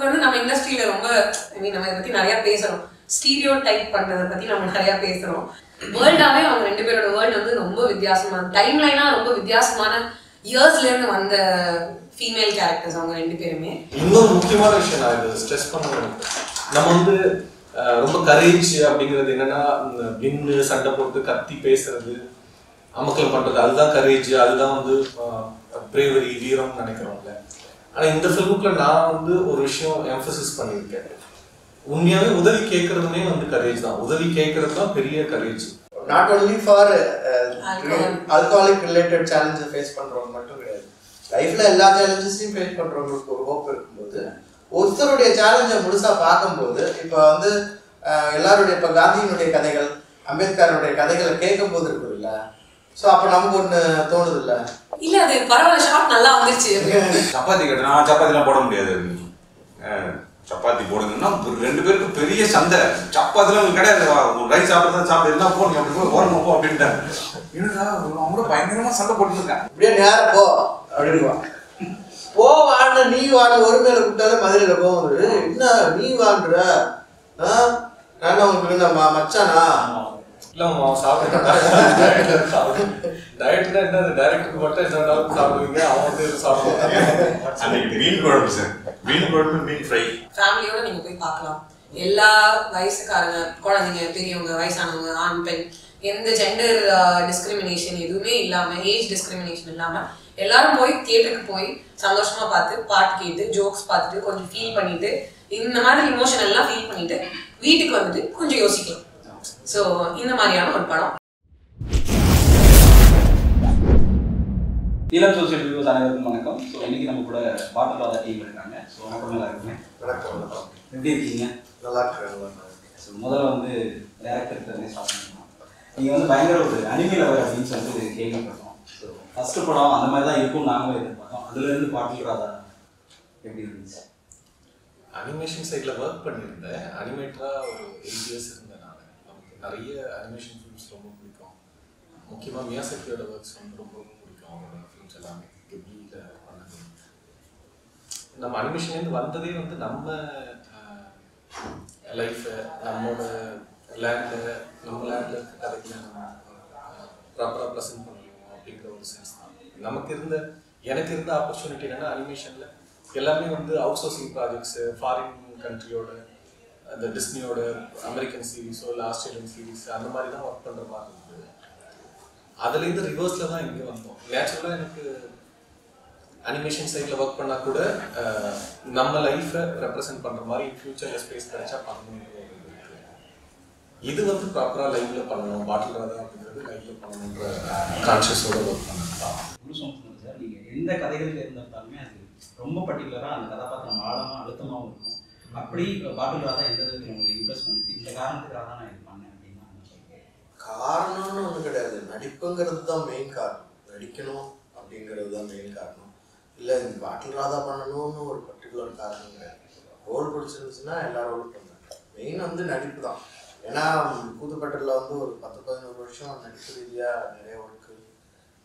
வந்து நம்ம இண்டஸ்ட்ரியில ரொம்ப நம்ம இதை பத்தி நிறைய பேசுறோம், ஸ்டீரியோ டைப் பண்றதை பத்தி நம்ம நிறைய பேசுறோம். வேர்ல்டாவே அவங்க 2 பேரோட வேர்ல்டு வந்து ரொம்ப வித்தியாசமான டைம் லைனா, ரொம்ப வித்தியாசமான இயர்ஸ்ல இருந்து வந்த ஃபீமேல் கேரக்டர்ஸ் அவங்க 2 பேருமே. இன்னொரு முக்கியமான விஷயம் நான் இது ஸ்ட்ரெஸ் பண்ணணும், நம்ம வந்து ரொம்ப கரேஜ் அப்படிங்கிறது என்னன்னா வின்னு சண்டை போட்டு கத்தி பேசுறது அமக்கலம் பண்றது அதுதான் கரேஜ், அதுதான் வந்து பிரேவரி வீரம் நினைக்கிறோம்ல. ஆனா இந்த ஃபிலிமுக்குள்ள நான் வந்து ஒரு விஷயம் எம்பசிஸ் பண்ணியிருக்கேன், உண்மையாவே உதவி கேட்கறதுமே வந்து கரேஜ் தான். உதவி கேட்கறது தான் பெரிய courage. Not only for alcoholic related சேலஞ்சை ஃபேஸ் பண்றவங்க மட்டும் கிடையாது, லைஃப்ல எல்லா சேலஞ்சஸையும் ஃபேஸ் பண்றவங்களுக்கு ஒரு ஹோப் இருக்கும்போது ஒருத்தருடைய சேலஞ்சை முழுசா பார்க்கும்போது இப்போ வந்து எல்லாருடைய இப்போ காந்தியினுடைய கதைகள் அம்பேத்கருடைய கதைகளை கேட்கும் போது இருக்குது இல்லை, ஸோ அப்போ நமக்கு ஒன்று தோணுது இல்லை, இல்ல அது பரவாயில்ல ஷார்ட் நல்லா வந்துருச்சு. சப்பாத்தி கேட்டேன், சப்பாத்திலாம் போட முடியாது, சப்பாத்தி போடுங்கன்னா 2 பேருக்கு பெரிய சண்டை, சப்பாத்திலாம் கிடையாது, ரைஸ் சாப்பிட்றதா சாப்பிட்டு எல்லாம் போடணும் அப்படி ஓரமா போ அப்படின்ட்டாங்க. என்னடா அவங்க பயங்கரமா சண்டை போட்டுருக்காங்க, இப்படியே நேரம் போ அப்படின்வா, போ வாண்ட நீ வாண்ட ஒரு மேல கூப்பிட்டாலே மதுரையில போகுது, என்ன நீ வாண்டுற நான் உங்களுக்கு நம்ம மச்சானா இல்ல அவன் சாப்பிடுறான் டயட்னா என்ன டைரக்டருக்கு மட்டும் என்ன சாப்பிடுவீங்க, அவன் வந்து சாப்பிடுவாங்க. அன்னைக்கு மீன் குழம்பு சார், மீன் குழம்பு மீன் ஃப்ரை ஃபேமிலியோட நீங்க போய் பார்க்கலாம். எல்லா வயசுக்காரங்க, குழந்தைங்க, பெரியவங்க, வயசானவங்க, ஆண் பெண், எந்த ஜெண்டர் டிஸ்கிரிமினேஷன் எதுவுமே இல்லாம, ஏஜ் டிஸ்கிரிமினேஷன் இல்லாம எல்லாரும் போய் தியேட்டருக்கு போய் சந்தோஷமா பார்த்து பாட்டு கேட்டு ஜோக்ஸ் பார்த்துட்டு கொஞ்சம் ஃபீல் பண்ணிட்டு இந்த மாதிரி இமோஷன் எல்லாம் ஃபீல் பண்ணிட்டு வீட்டுக்கு வந்துட்டு கொஞ்சம் யோசிக்கலாம். ஸோ இந்த மாதிரியான ஒரு படம். ஈழம் சோசியல் வியூஸ் அனைவருக்கும் வணக்கம். ஸோ இன்னைக்கு நம்ம கூட பாட்டில் ராதா டீம் இருக்காங்க. ஸோ வணக்கம், நல்லா இருக்குங்க. வணக்கம், எப்படி இருக்கீங்க? நல்லா இருக்காங்க. ஸோ முதல்ல வந்து டேரக்டர் ஸ்டார்ட் பண்ணலாம். நீங்கள் வந்து பயங்கர ஒரு அனிமே லவர் அப்படின்னு சொல்லிட்டு கேள்விப்பட்டோம். ஸோ ஃபர்ஸ்ட் படம் அந்த மாதிரி தான் இருக்கும் நாங்களும் எதிர்பார்த்தோம். அதுலேருந்து பாட்டில் ராதா எப்படி இருந்துச்சு? அனிமேஷன் சைடில் ஒர்க் பண்ணியிருந்தேன், அனிமேட்டராக ஒரு 8 years இருந்தேன் நான். நமக்கு நிறைய அனிமேஷன் ஃபிலிம்ஸ் ரொம்ப பிடிக்கும், முக்கியமாக மியாசாக்கியோட ஒர்க்ஸ் வந்து ரொம்ப பிடிக்கும். அவங்களோட ஃபிலிம்ஸ் எல்லாமே கிப்ளியில் பண்ணது. நம்ம அனிமேஷன்லேருந்து வந்ததே வந்து நம்ம லைஃப்பை, நம்மளோட லேண்டில், நம்ம லேண்டில் இருக்க கதைகளை நம்ம ப்ராப்பராக ப்ரெசென்ட் பண்ணணும் அப்படிங்கிற ஒரு சென்ஸ் தான் நமக்கு இருந்த. எனக்கு இருந்த ஆப்பர்ச்சுனிட்டி என்னென்னா அனிமேஷனில் எல்லாமே வந்து அவுட் சோர்சிங் ப்ராஜெக்ட்ஸு, ஃபாரின் கண்ட்ரியோட, அந்த டிஸ்னியோட அமெரிக்கன் சீரீஸோ இல்லை ஆஸ்திரேலியன் சீரீஸ் அந்த மாதிரி தான் ஒர்க் பண்ணுற மாதிரி இருந்தது. அதுலேருந்து ரிவர்ஸில் தான் இங்கே வந்தோம். நேச்சுரலாக எனக்கு அனிமேஷன் சைடில் ஒர்க் பண்ணால் கூட நம்ம லைஃப்பை ரெப்ரசென்ட் பண்ணுற மாதிரி ஃப்யூச்சரில் ஸ்பேஸ் கிடைச்சா பண்ணணும். இது வந்து ப்ராப்பராக லைஃப்பில் பண்ணணும், பாட்டில் ராதா அப்படிங்கிறது லைஃப்பில் பண்ணணுன்ற கான்ஷியஸோட ஒர்க் பண்ணலாம். சார் நீங்கள் எந்த கதைகளில் இருந்தாலுமே அது ரொம்ப பர்டிகுலராக அந்த கதாபாத்திரம் ஆழமாக அழுத்தமாகவும் இருக்கும். அப்படி பாட்டில் ராதா எந்த விதத்தில் உங்களுக்கு இம்ப்ரெஸ் பண்ணுச்சு, இந்த காரணத்துக்காக தான் நான் இது பண்ணேன் அப்படின்னா காரணம்னு ஒன்றும் கிடையாது, நடிப்புங்கிறது தான் மெயின் காரணம், நடிக்கணும் அப்படிங்கிறது தான் மெயின் காரணம். இல்லை இந்த பாட்டில் ராதா பண்ணணும்னு ஒரு பர்டிகுலர் காரணம் கிடையாது. ரோல் பிடிச்சிருந்துச்சுன்னா எல்லா ரோலும் பண்ணேன், மெயின் வந்து நடிப்பு தான். ஏன்னா புதுப்பட்டில் வந்து ஒரு 10-11 வருஷம் நடிப்பு ரீதியாக நிறைய ஒர்க்கு,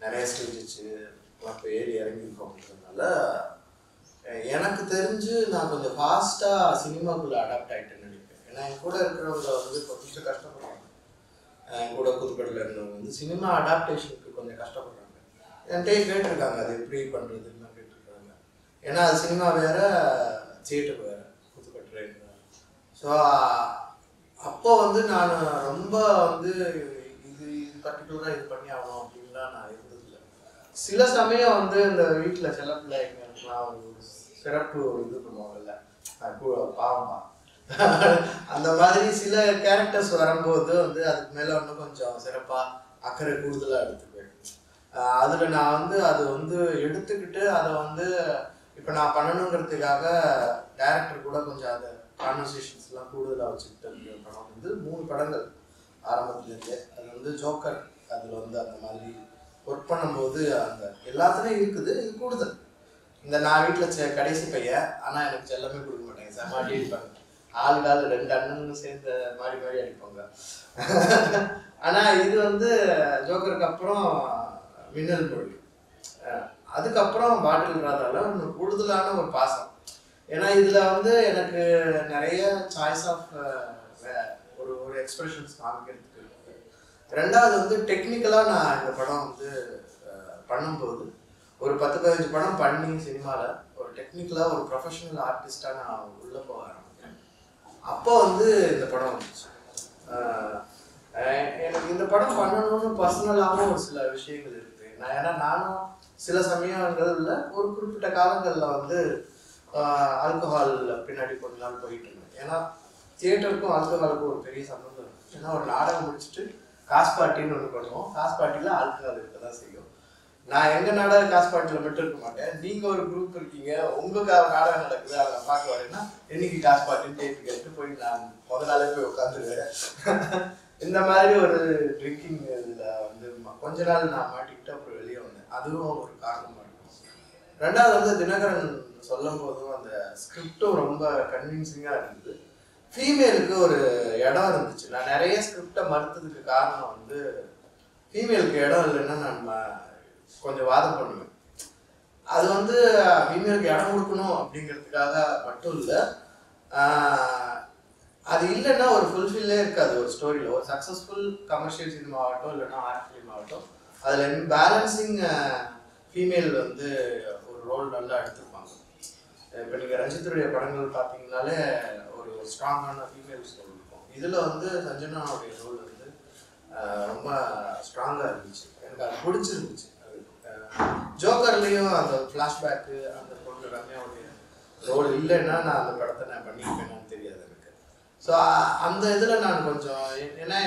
நிறைய ஸ்டேஜிச்சு இப்போ ஏறி இறங்கியிருக்கோம். அப்படின்றதுனால எனக்கு தெரிஞ்சு நான் கொஞ்சம் ஃபாஸ்ட்டாக சினிமாக்குள்ளே அடாப்ட் ஆகிட்டேன்னு நினைப்பேன். ஏன்னா என் கூட இருக்கிறவங்க வந்து கொஞ்சம் கஷ்டப்படுறாங்க, என் கூட புதுப்பட்டில் இருந்தவங்க வந்து சினிமா அடாப்டேஷனுக்கு கொஞ்சம் கஷ்டப்படுறாங்க. என்கிட்டே கேட்டிருக்காங்க அது எப்படி பண்ணுறதுன்னு கேட்டிருக்காங்க. ஏன்னா அது சினிமா வேறு, தியேட்டர் வேறு, புதுப்பட்டில் இருக்கிறாங்க. ஸோ அப்போ வந்து நான் ரொம்ப வந்து இது பர்டிகுலராக இது பண்ணி ஆகணும் அப்படின்லாம் நான் இருந்ததில்லை. சில சமயம் வந்து இந்த வீட்டில் சில பிள்ளைங்களுக்குலாம் ஒரு சிறப்பு ஒரு இது பண்ணுவாங்கல்ல, பாவம் அந்த மாதிரி சில கேரக்டர்ஸ் வரும்போது வந்து அதுக்கு மேலே இன்னும் கொஞ்சம் சிறப்பாக அக்கறை கூடுதலாக எடுத்துக்குவேன். அதில் நான் வந்து அது வந்து எடுத்துக்கிட்டு அதை வந்து இப்போ நான் பண்ணணுங்கிறதுக்காக டைரக்டர் கூட கொஞ்சம் அதை கான்வர்சேஷன்ஸ்லாம் கூடுதலாக வச்சுக்கிட்டு படம் வந்து 3 படங்கள் ஆரம்பத்துலேருந்தே. அது வந்து ஜோக்கர், அதில் வந்து அந்த மாதிரி ஒர்க் பண்ணும்போது அந்த எல்லாத்துலேயும் இருக்குது. இது கூடுதல் இந்த நான் வீட்டில் கடைசி பையன், ஆனால் எனக்கு செல்லமே கொடுக்க மாட்டேங்க, செம்மாட்டி அடிப்பாங்க. ஆளுக்கால் 2 அண்ணனும் சேர்ந்த மாறி மாறி அடிப்பாங்க. ஆனால் இது வந்து ஜோக்கருக்கு அப்புறம் மின்னல் மொழி, அதுக்கப்புறம் பாட்டில் ராதால ஒன்று கூடுதலான ஒரு பாசம். ஏன்னா இதில் வந்து எனக்கு நிறைய சாய்ஸ் ஆஃப் ஒரு எக்ஸ்பிரஷன்ஸ் காமிக்கிறதுக்கு இருக்குது. ரெண்டாவது வந்து டெக்னிக்கலாக நான் இந்த படம் வந்து பண்ணும்போது ஒரு 10-15 படம் பண்ணி சினிமாவில் ஒரு டெக்னிக்கலாக ஒரு ப்ரொஃபஷனல் ஆர்டிஸ்டாக நான் உள்ளே போக ஆரம்பித்தேன். அப்போ வந்து இந்த படம் வந்துச்சு. எனக்கு இந்த படம் பண்ணணும்னு பர்சனலாகவும் ஒரு சில விஷயங்கள் இருக்குது. ஏன்னா நானும் சில சமயங்களில் ஒரு குறிப்பிட்ட காலங்களில் வந்து ஆல்கஹால் பின்னாடி கொஞ்ச நாள் போயிட்டு இருந்தேன். ஏன்னா தியேட்டருக்கும் ஆல்கஹாலுக்கும் ஒரு பெரிய சம்பந்தம் இருக்குது. ஏன்னா ஒரு நாடகம் முடிச்சுட்டு காசு பார்ட்டின்னு ஒன்று பண்ணுவோம். காசு பார்ட்டியில் ஆல்கஹால் இருக்க தான் செய்யும். நான் எங்கள் நாடகம் காசு பார்ட்டியில் மட்டும் இருக்க மாட்டேன். நீங்கள் ஒரு குரூப் இருக்கீங்க, உங்களுக்கு நாடகம் நடக்குது, அதை நான் பார்க்க வரேன்னா என்னைக்கு காசு பார்ட்டின்னு டேட்டு கேட்டு போய் நான் முதல் நாளே போய் உட்காந்துருவேன். இந்த மாதிரி ஒரு ட்ரிங்கிங் இதில் வந்து கொஞ்ச நாள் நான் மாட்டிக்கிட்டு அப்புறம் வெளியே வந்தேன். அதுவும் ஒரு காரணமாக இருக்கும். ரெண்டாவது வந்து தினகரன் சொல்லும் போதும் அந்த ஸ்கிரிப்டும் ரொம்ப கன்வின்சிங்காக இருந்தது. ஃபீமேலுக்கு ஒரு இடம் இருந்துச்சு. நான் நிறைய ஸ்கிரிப்டை மறுத்ததுக்கு காரணம் வந்து ஃபீமேலுக்கு இடம் இல்லைன்னா நான் கொஞ்சம் வாதம் பண்ணுவேன். அது வந்து ஃபீமேலுக்கு இடம் கொடுக்கணும் அப்படிங்கிறதுக்காக மட்டும் இல்லை, அது இல்லைன்னா ஒரு ஃபுல்ஃபில்லே இருக்காது ஒரு ஸ்டோரியில். ஒரு சக்ஸஸ்ஃபுல் கமர்ஷியல் சினிமா ஆகட்டும் இல்லைன்னா ஆர்ட் ஃபிலிம் ஆகட்டும், அதில் பேலன்சிங் ஃபீமேல் வந்து ஒரு ரோல் நல்லா எடுத்துருப்பாங்க. இப்போ நீங்கள் ரஞ்சித்துடைய படங்கள் பார்த்தீங்கன்னாலே ஒரு ஸ்ட்ராங்கான ஃபீமேல் ரோல் இருக்கும். இதில் வந்து சஞ்சனாவுடைய ரோல் வந்து ரொம்ப ஸ்ட்ராங்காக இருந்துச்சு. எனக்கு அது பிடிச்சிருந்துச்சு. ஜோக்கர்லேயும் அந்த ஃப்ளாஷ்பேக்கு அந்த பொண்ணு ரம்யாவுடைய ரோல் இல்லைன்னா நான் அந்த படத்தை நான் பண்ணியிருப்பேன்னு தெரியாது எனக்கு. ஸோ அந்த இதில் நான் கொஞ்சம் ஏன்னா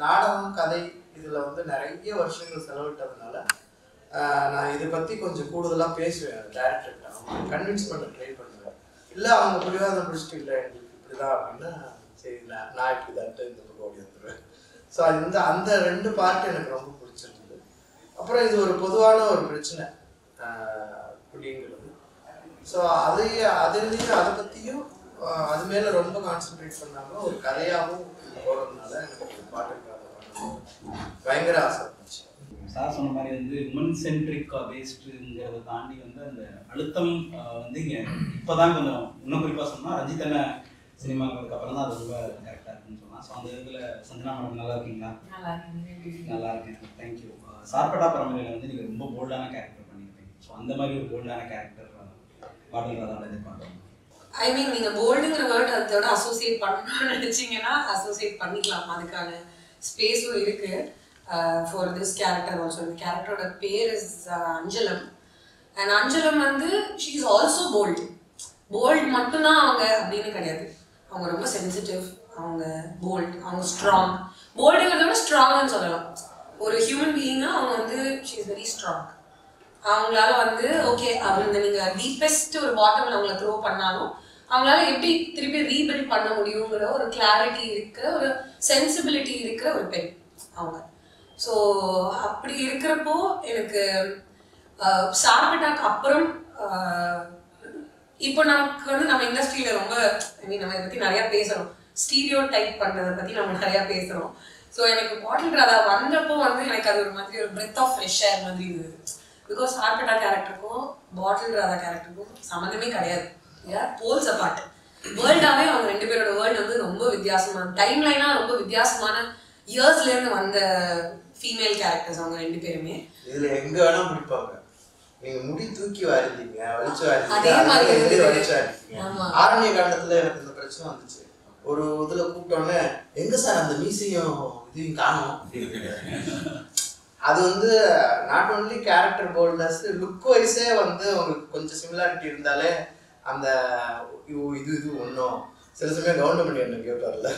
நாடகம் கதை இதில் வந்து நிறைய வருஷங்கள் செலவிட்டதுனால நான் இதை பற்றி கொஞ்சம் கூடுதலாக பேசுவேன். டேரக்டர்கிட்ட அவங்க கன்வின்ஸ் பண்ண ட்ரை பண்ணுவேன். இல்லை அவங்க பிடிவாதம் பிடிச்சிட்டு இல்லை எங்களுக்கு இப்படி தான் அப்படின்னா சரி நான் இப்படி தான்ட்டு இந்த பக்கம் ஓடி வந்துடுவேன். ஸோ அது அந்த 2 பார்ட் எனக்கு ரொம்ப பிடிச்சிருந்தது. அப்புறம் இது ஒரு பொதுவான ஒரு பிரச்சனை அப்படிங்கிறது. ஸோ அதுலேயும் அதை பற்றியும் அது மேலே ரொம்ப கான்சென்ட்ரேட் பண்ணாமல் ஒரு கதையாகவும் போகிறதுனால எனக்கு பாட்டுக்காக பயங்கர ஆசை இருந்துச்சு. சார் சொன்ன மாதிரி வந்து உமன் சென்ட்ரிக் பேஸ்டுங்கிறத தாண்டி வந்து அந்த அழுத்தம் வந்து இங்கே இப்போ தான் கொஞ்சம் இன்னும் குறிப்பாக சொன்னால் ரஞ்சித்தன சினிமாங்கிறதுக்கு அப்புறம் தான் அது ரொம்ப கரெக்டாக இருக்குன்னு சொன்னால். ஸோ அந்த இதில் சஞ்சனா மேடம் நல்லா இருக்கீங்களா? நல்லா இருக்கேன், தேங்க்யூ. சார்பட்டா பரம்பரையில் வந்து நீங்கள் ரொம்ப போல்டான கேரக்டர் பண்ணியிருப்பீங்க. ஸோ அந்த மாதிரி ஒரு போல்டான கேரக்டர் பாடல் ராதாவில் எதிர்பார்க்குறோம். ஐ மீன் நீங்கள் போல்டுங்கிற வேர்ட் அதோட அசோசியேட் பண்ணணும்னு நினச்சிங்கன்னா அசோசியேட் பண்ணிக்கலாம். அதுக்கான ஸ்பேஸும் இருக்குது ஃபார் திஸ் கேரக்டர் ஆல்சோ. இந்த கேரக்டரோட பேர் இஸ் அஞ்சலம். அண்ட் அஞ்சலம் வந்து she is also bold. Bold மட்டும்தான் அவங்க அப்படின்னு கிடையாது. அவங்க ரொம்ப சென்சிட்டிவ், அவங்க போல்டு, அவங்க ஸ்ட்ராங். போல்டுங்கிறத விட ஸ்ட்ராங்னு சொல்லலாம். ஒரு ஹியூமன் பீயிங்காக அவங்க வந்து ஷீ இஸ் வெரி ஸ்ட்ராங். அவங்களால வந்து ஓகே அவங்க நீங்கள் டீப்பஸ்ட் ஒரு பாட்டமில் அவங்கள த்ரோ பண்ணாலும் அவங்களால எப்படி திருப்பி ரீபில்ட் பண்ண முடியுங்கிற ஒரு கிளாரிட்டி இருக்கிற ஒரு சென்சிபிலிட்டி இருக்கிற ஒரு பெண் அவங்க. ஸோ அப்படி இருக்கிறப்போ எனக்கு சார்பட்டாக்கு அப்புறம் இப்போ நமக்கு வந்து நம்ம இண்டஸ்ட்ரியில் ரொம்ப ஐ மீன் நம்ம இதை பற்றி நிறையா பேசுகிறோம். ஸ்டீரியோ டைப் பண்ணுறதை பற்றி நம்ம நிறையா பேசுகிறோம். ஸோ எனக்கு பாட்டில் ராதா வந்தப்போ வந்து எனக்கு அது ஒரு மாதிரி ஒரு பிரெத் ஆஃப் ஃப்ரெஷ் ஏர் மாதிரி இருந்தது. பிகாஸ் சார்பட்டா கேரக்டருக்கும் பாட்டில் ராதா கேரக்டருக்கும் சம்மந்தமே கிடையாது. Poles abort. வேர்ல்டாகவே அவங்க 2 பேரோட வேர்ல்டு வந்து ரொம்ப வித்தியாசமான டைம் லைனாக ரொம்ப வித்தியாசமான இயர்ஸ்லேருந்து வந்த ஃபீமேல் கேரக்டர்ஸ் அவங்க 2 பேருமே. இதில் எங்கே வேணால் பிடிப்பாங்க. நீங்கள் முடி தூக்கி வாரிட்டீங்க, வலிச்சு அதே மாதிரி வலிச்சு ஆரண்ய காண்டத்தில் எனக்கு இந்த பிரச்சனை வந்துச்சு. ஒரு இதில் கூப்பிட்டோன்னே எங்கே சார் அந்த மீசையும் இதையும் காணும். அது வந்து not only character boldness, look வைஸே வந்து உங்களுக்கு கொஞ்சம் சிமிலாரிட்டி இருந்தாலே அந்த இது ஒன்றும் சில சமயம் கவர்மெண்ட் என்ன கேட்பார்ல.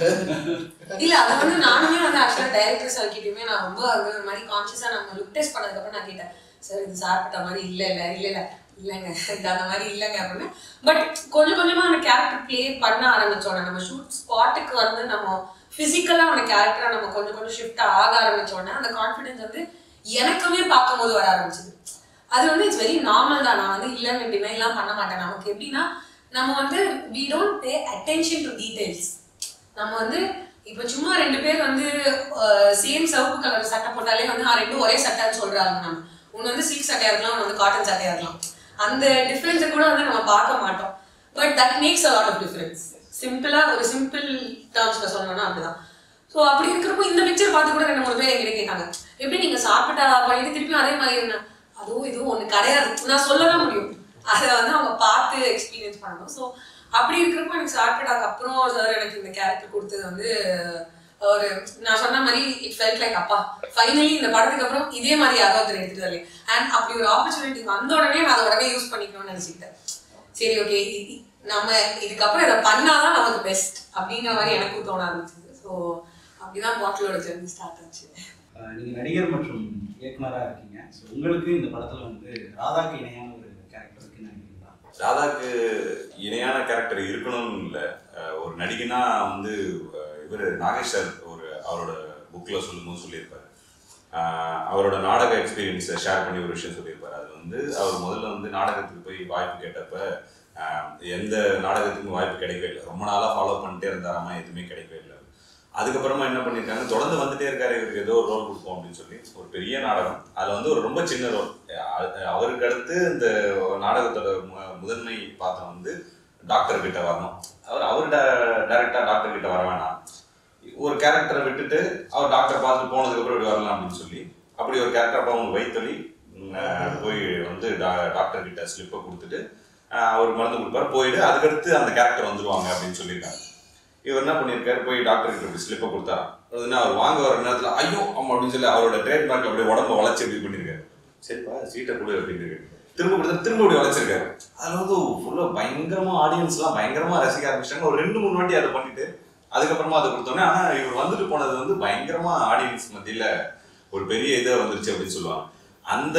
இல்ல அதை வந்து நானுமே வந்து ஆக்சுவலா டைரக்டர் சார் கிட்டயுமே நான் ரொம்ப வந்து ஒரு மாதிரி கான்சியஸா நம்ம லுக் டெஸ்ட் பண்ணதுக்கப்புறம் நான் கேட்டேன், சார் இது சாப்பிட்ட மாதிரி இல்லைங்க இது அந்த மாதிரி இல்லைங்க அப்படின்னு. பட் கொஞ்சம் கொஞ்சமா அந்த கேரக்டர் பிளே பண்ண ஆரம்பிச்சோட நம்ம ஷூட் ஸ்பாட்டுக்கு வந்து நம்ம பிசிக்கலா அந்த கேரக்டரா நம்ம கொஞ்சம் கொஞ்சம் ஷிஃப்ட் ஆக ஆரம்பிச்சோடனே அந்த கான்ஃபிடன்ஸ் வந்து எனக்குமே பார்க்கும் போது வர ஆரம்பிச்சது. அது வந்து இட்ஸ் வெரி நார்மல் தான். நான் வந்து இல்லைன்னு டினை எல்லாம் பண்ண மாட்டேன். நமக்கு எப்படின்னா நம்ம வந்து we don't pay attention to details. நம்ம வந்து இப்போ சும்மா 2 பேர் வந்து சேம் சிவப்பு கலர் சட்டை போட்டாலே வந்து 2 ஒரே சட்டைன்னு சொல்றாங்க. நம்ம ஒன்று வந்து சில்க் சட்டையா இருக்கலாம், ஒன்று வந்து காட்டன் சட்டையா இருக்கலாம். அந்த டிஃப்ரென்ஸை கூட வந்து நம்ம பார்க்க மாட்டோம். But that makes a lot of difference. சிம்பிளா ஒரு சிம்பிள் டேர்ம்ஸ்ல சொல்லணும்னா அப்படிதான். ஸோ அப்படி இருக்கிறப்போ இந்த பிக்சர் பார்த்து கூட 2-3 பேர் என்கிட்ட கேட்டாங்க, எப்படி நீங்க சாப்பிட்டா பண்ணிட்டு திருப்பியும் அதே மாதிரி என்ன, அதுவும் இதுவும் ஒண்ணு கிடையாது, நான் சொல்லதான் முடியும், அதை வந்து அவங்க பார்த்து எக்ஸ்பீரியன்ஸ் பண்ணணும். ஸோ அப்படி இருக்கிறப்போ எனக்கு சாப்பிட்டாக்கு அப்புறம் சார் எனக்கு இந்த கேரக்டர் கொடுத்தது வந்து ஒரு நான் சொன்ன மாதிரி இட் ஃபெல்ட் லைக் அப்பா ஃபைனலி இந்த படத்துக்கு அப்புறம் இதே மாதிரி யாரோ ஒருத்தர் எடுத்துட்டு வரல. அண்ட் அப்படி ஒரு ஆப்பர்ச்சுனிட்டி வந்த உடனே நான் அதை உடனே யூஸ் பண்ணிக்கணும்னு நினைச்சுக்கிட்டேன். சரி ஓகே நம்ம இதுக்கப்புறம் இதை பண்ணாதான் நமக்கு பெஸ்ட் அப்படிங்கிற மாதிரி எனக்கு தோண ஆரம்பிச்சது. ஸோ அப்படிதான் பாட்டிலோட ஜெர்னி ஸ்டார்ட் ஆச்சு. நீங்க நடிகர் மற்றும் இயக்குனராக இருக்கீங்க. ஸோ உங்களுக்கு இந்த படத்துல வந்து ராதாக்கு இணையான ஒரு கேரக்டர் இருக்குன்னு நினைக்கிறீங்களா? ராதாக்கு இணையான கேரக்டர் இருக்கணும்னு இல்லை. ஒரு நடிகனா வந்து இவர் நாகேஷ் சார் அவரோட புக்கில் சொல்லும்போது சொல்லியிருப்பார், அவரோட நாடக எக்ஸ்பீரியன்ஸை ஷேர் பண்ணி ஒரு விஷயம் சொல்லியிருப்பார். அது வந்து அவர் முதல்ல வந்து நாடகத்துக்கு போய் வாய்ப்பு கேட்டப்ப எந்த நாடகத்துக்கும் வாய்ப்பு கிடைக்கவே இல்லை. ரொம்ப நாளாக ஃபாலோ பண்ணிட்டே இருந்தாராமா, எதுவுமே கிடைக்கவே இல்லை. அதுக்கப்புறமா என்ன பண்ணியிருக்காங்க, தொடர்ந்து வந்துட்டே இருக்காரு, இவருக்கு ஏதோ ஒரு ரோல் கொடுப்போம் அப்படின்னு சொல்லி ஒரு பெரிய நாடகம். அதில் வந்து ஒரு ரொம்ப சின்ன ரோல். அவருக்கு அடுத்து இந்த நாடகத்தோட முதன்மை பாத்திரம் வந்து டாக்டர் கிட்ட வரணும். அவர் டைரக்டா டாக்டர் கிட்ட வர வேணாம், ஒரு கேரக்டரை விட்டுட்டு அவர் டாக்டர் பார்த்துட்டு போனதுக்கப்புறம் இப்படி வரலாம் அப்படின்னு சொல்லி அப்படி ஒரு கேரக்டர் அப்போ அவங்க வயிற்றொலி போய் வந்து டாக்டர் கிட்ட ஸ்லிப்பை கொடுத்துட்டு அவர் மருந்து கொடுப்பாரு, போயிட்டு அதுக்கடுத்து அந்த கேரக்டர் வந்துருவாங்க அப்படின்னு சொல்லியிருக்காங்க. இவர் என்ன பண்ணியிருக்காரு, போய் டாக்டர் கிட்ட இப்படி ஸ்லிப்பை கொடுத்தாராம். அதுனா அவர் வாங்க வர நேரத்தில் ஐயோ அம்மா அப்படின்னு சொல்லி அவரோட ட்ரேட்மார்க் அப்படியே உடம்ப வளர்ச்சி எப்படி பண்ணியிருக்காரு. சரிப்பா சீட்டை கொடு அப்படின்னு திரும்ப கொடுத்தா திரும்ப இப்படி வளர்ச்சிருக்காரு. அதில் வந்து ஃபுல்லாக பயங்கரமாக ஆடியன்ஸ்லாம் பயங்கரமாக ரசிக்க ஆரம்பிச்சிட்டாங்க. ஒரு 2-3 வாட்டி அதை பண்ணிட்டு அதுக்கப்புறமா அதை கொடுத்தோன்னே, ஆனால் இவர் வந்துட்டு போனது வந்து பயங்கரமாக ஆடியன்ஸ் மத்தியில் ஒரு பெரிய இதாக வந்துருச்சு அப்படின்னு சொல்லுவாங்க. அந்த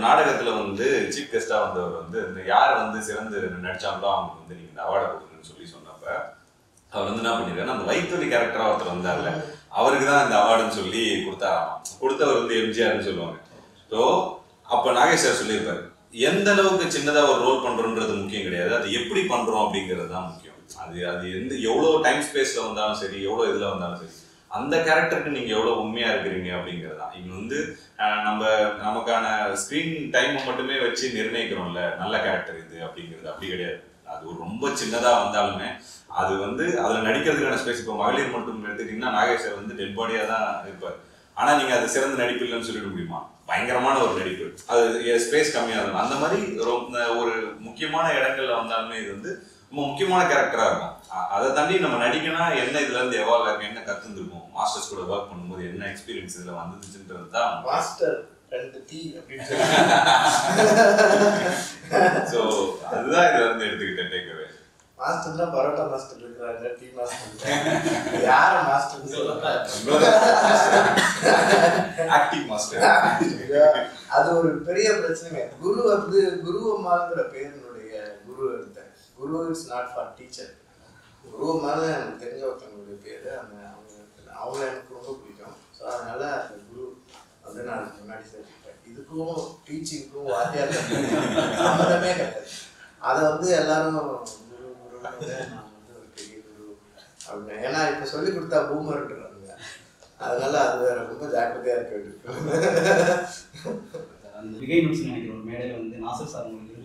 நாடகத்தில் வந்து சீஃப் கெஸ்டாக வந்தவர் வந்து இந்த யார் வந்து சிறந்து நடிச்சாங்களோ அவங்களுக்கு வந்து நீங்கள் இந்த அவார்டை கொடுக்குறேன்னு சொல்லி சொன்னப்ப அவர் வந்து என்ன பண்ணிருக்காரு, அந்த வயிற்றுவலி கேரக்டராக ஒருத்தர் வந்தார்ல அவருக்கு தான் இந்த அவார்டுன்னு சொல்லி கொடுத்தாராமா. கொடுத்தவர் வந்து எம்ஜிஆர்னு சொல்லுவாங்க. ஸோ அப்போ நாகேஷ் சார் சொல்லியிருப்பாரு, எந்த அளவுக்கு சின்னதாக ஒரு ரோல் பண்ணுறோன்றது முக்கியம் கிடையாது, அது எப்படி பண்ணுறோம் அப்படிங்கிறது தான் முக்கியம். அது எவ்வளோ டைம் ஸ்பேஸில் வந்தாலும் சரி, எவ்வளோ இதில் வந்தாலும் சரி, அந்த கேரக்டருக்கு நீங்கள் எவ்வளோ உண்மையாக இருக்கிறீங்க அப்படிங்கிறது தான். இங்கே வந்து நமக்கான ஸ்க்ரீன் டைமை மட்டுமே வச்சு நிர்ணயிக்கிறோம்ல நல்ல கேரக்டர் இது அப்படிங்கிறது அப்படி கிடையாது. அது ஒரு ரொம்ப சின்னதாக வந்தாலுமே அது வந்து அதில் நடிக்கிறதுக்கான ஸ்பேஸ். இப்போ மகளிர் மட்டும் எடுத்துக்கிட்டிங்கன்னா நாகேஷ் சார் வந்து டெட் பாடியாக தான் இருப்பார். ஆனால் நீங்கள் அது சிறந்த நடிப்பு இல்லைன்னு சொல்லிட முடியுமா? பயங்கரமான ஒரு நடிப்பு, அது ஸ்பேஸ் கம்மியாக இருக்கும். அந்த மாதிரி ஒரு முக்கியமான இடங்கள்ல வந்தாலுமே இது வந்து ரொம்ப முக்கியமான கேரக்டராக இருக்கும். அதை தாண்டி நம்ம நடிக்கணும் என்ன இதுலேருந்து எவால்வ் ஆகும், என்ன கற்றுந்துருக்கும், மாஸ்டர்ஸ் கூட ஒர்க் பண்ணும்போது என்ன எக்ஸ்பீரியன்ஸ் இதில் வந்துச்சுன்றது தான் மாஸ்டர் 2 டீ அப்படின்னு ஸோ அதுதான் இதில் வந்து எடுத்துக்கிட்டேன் டேக்அவே. மாஸ்டர்னா பரோட்டா மாஸ்டர் இருக்கிறாங்க, டீ மாஸ்டர் யார மாஸ்டர் சொல்லல, ஆக்டிவ் மாஸ்டர். அது ஒரு பெரிய பிரச்சனை. குரு வந்து குருவம்மாங்கிற பேருனுடைய குரு எடுத்தேன். குரு இட்ஸ் நாட் ஃபார் டீச்சர். குருவம்மான்னு எனக்கு தெரிஞ்ச ஒருத்தவங்களுடைய பேரு. அவங்கள எனக்கு ரொம்ப பிடிக்கும். ஸோ அதனால அந்த குரு வந்து நான் முன்னாடி சேர்த்துக்கிட்டேன். இதுக்கும் டீச்சிங்க்கும் வாத்தியார் சம்மந்தமே கிடையாது. அதை வந்து எல்லாரும் குரு குருன்னு நான் வந்து ஒரு பெரிய குரு அப்படின்னு, ஏன்னா இப்போ சொல்லி கொடுத்தா பூமர்ன்றாங்க. அதனால அது வேற ரொம்ப ஜாக்கிரதையா இருக்க வேண்டியிருக்கு. அந்த விகை நியூஸ் நினைக்கிற ஒரு மேடையில் வந்து நாசர் சார் உங்களுக்கு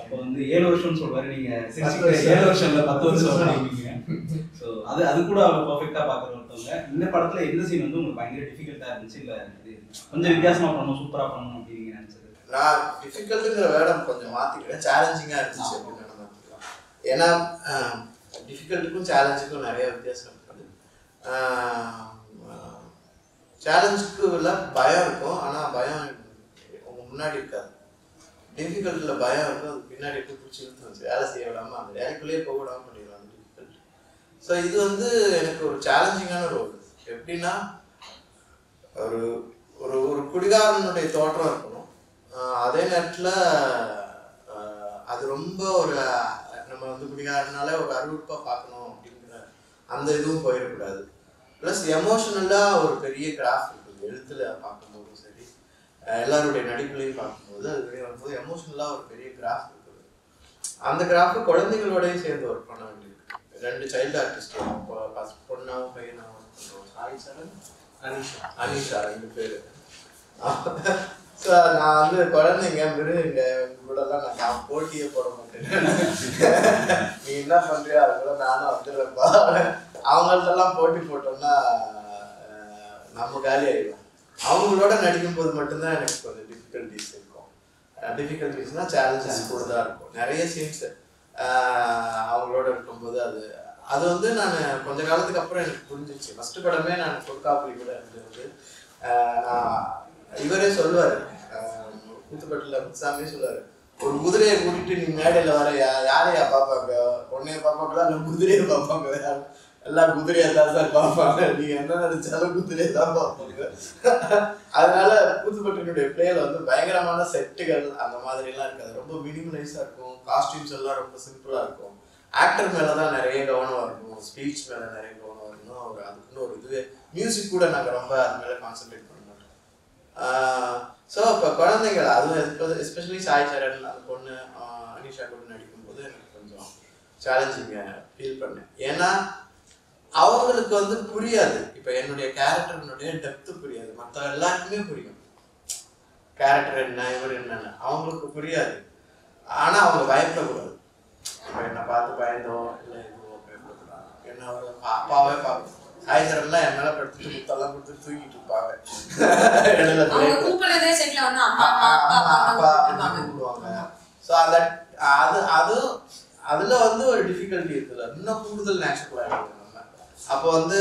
அப்போ வந்து 7 வருஷம்னு சொல்வாரு, நீங்க 7 வருஷம் இல்லை 10 வருஷம் பண்ணிருக்கீங்க. ஸோ அது கூட அவங்க பர்ஃபெக்டாக பார்க்குற ஒருத்தவங்க. இந்த படத்தில் எந்த சீன் வந்து உங்களுக்கு பயங்கர டிஃபிகல்ட்டாக இருந்துச்சு, இல்லை கொஞ்சம் வித்தியாசமாக பண்ணணும் சூப்பராக பண்ணணும் அப்படின்னு நீங்கள் நினச்சது? நான் டிஃபிகல்ட்டுங்கிற வேடம் கொஞ்சம் மாற்றிக்கிறேன், சேலஞ்சிங்காக இருந்துச்சு அப்படின்னு நினைக்கிறேன். ஏன்னா டிஃபிகல்ட்டுக்கும் சேலஞ்சுக்கும் நிறைய வித்தியாசம் இருக்குது. சேலஞ்சுக்கு இல்லை பயம் இருக்கும், ஆனால் பயம் உங்க முன்னாடி இருக்காது. டிஃபிகல்ட்டில் பயம் இருக்கும், அது பின்னாடி எடுத்து பிடிச்சி இழுத்து வச்சு வேலை செய்ய விடாமல் அந்த வேலைக்குள்ளேயே போக விடாமல் பண்ணிடுவாங்க டிஃபிகல்ட். ஸோ இது வந்து எனக்கு ஒரு சேலஞ்சிங்கான ரோல். எப்படின்னா ஒரு ஒரு ஒரு குடிகாரனுடைய தோற்றம் இருக்கணும், அதே நேரத்தில் அது ரொம்ப ஒரு நம்ம வந்து குடிகாரனால ஒரு அருவருப்பாக பார்க்கணும் அப்படிங்கிற அந்த இதுவும் போயிடக்கூடாது. ப்ளஸ் எமோஷனலாக ஒரு பெரிய கிராஃப்ட் இருக்குது. எழுத்துல பார்க்கும்போதும் சரி, எல்லாருடைய நடிப்புலையும் பார்க்கும்போது அது வெளியே வரும்போது எமோஷனலாக ஒரு பெரிய கிராஃப்ட் இருக்குது. அந்த கிராஃப்ட் குழந்தைகளோடையும் சேர்ந்து ஒர்க் பண்ண வேண்டியிருக்கு. 2 சைல்டு ஆர்டிஸ்ட், பொண்ணாவும் பையனாவும் ஒர்க் பண்ணுறோம். சாய் சரண், அனிஷா 2 பேர். ஸோ நான் வந்து குழந்தைங்க மிருகங்க கூடலாம் நான் போட்டியே போட மாட்டேன். நீ என்ன பண்றியா அது கூட நானும் வந்துடுறேன்ப்பா. அவங்கள்ட்டெல்லாம் போட்டி போட்டோம்னா நம்ம காலி ஆகிடும். அவங்களோட நடிக்கும் போது மட்டும்தான் எனக்கு கொஞ்சம் டிஃபிகல்ட்டிஸ் இருக்கும். டிஃபிகல்ட்டிஸ்னா சேலஞ்சஸ் கூட தான் இருக்கும். நிறைய சீன்ஸ் அவங்களோட இருக்கும்போது அது வந்து நான் கொஞ்ச காலத்துக்கு அப்புறம் எனக்கு புரிஞ்சிச்சு. ஃபர்ஸ்ட் படமே நான் பொற்காப்புலி கூட இருந்தது. நான் இவரே சொல்லுவார், கூத்துப்பட்டில் முத்துசாமியே சொல்லுவார், ஒரு குதிரையை கூட்டிட்டு நீ மேடையில் வர யாரையா பார்ப்பாங்க, உன்னைய பார்ப்பாங்களா இல்லை குதிரையை பார்ப்பாங்க? எல்லாம் குதிரையை தான் சார் பார்ப்பாங்க, நீங்க என்ன நினைச்சாலும் குதிரையை தான் பார்ப்பாங்க. அதனால கூத்துப்பட்டினுடைய பிளேல வந்து பயங்கரமான செட்டுகள் அந்த மாதிரிலாம் இருக்காது. ரொம்ப மினிமலைஸாக இருக்கும். காஸ்டியூம்ஸ் எல்லாம் ரொம்ப சிம்பிளாக இருக்கும். ஆக்டர் மேலே தான் நிறைய கவனம் இருக்கணும், ஸ்பீச் மேலே நிறைய கவனம் இருக்கணும். அதுக்குன்னு ஒரு இதுவே மியூசிக் கூட நாங்கள் ரொம்ப அது மேலே கான்சென்ட்ரேட் பண்ண மாட்டோம். ஸோ இப்போ குழந்தைங்கள் அதுவும் எஸ்பெஷலி சாய் சரண் அந்த பொண்ணு அனிஷா கூட நடிக்கும்போது எனக்கு கொஞ்சம் சேலஞ்சிங்காக ஃபீல் பண்ணேன். ஏன்னா அவங்களுக்கு வந்து புரியாது. இப்போ என்னுடைய கேரக்டர்னுடைய டெப்த்து புரியாது. மற்ற எல்லாருக்குமே புரியும் கேரக்டர் என்ன, இவர் என்னன்னு. அவங்களுக்கு புரியாது. ஆனால் அவங்க பயப்படக்கூடாது. இப்போ என்னை பார்த்து பயந்தோ இல்லை இதுவோ பயப்படக்கூடாது. என்ன அவர் அப்பாவே பார்க்கணும். சாய் சரண்லாம் என் மேலே படுத்துட்டு முத்தெல்லாம் கொடுத்து தூக்கிட்டு இருப்பாங்க. ஸோ அதுல வந்து ஒரு டிஃபிகல்ட்டி இருக்குல்ல, இன்னும் கூடுதல் நேச்சுரலாக இருக்குது. நம்ம அப்போ வந்து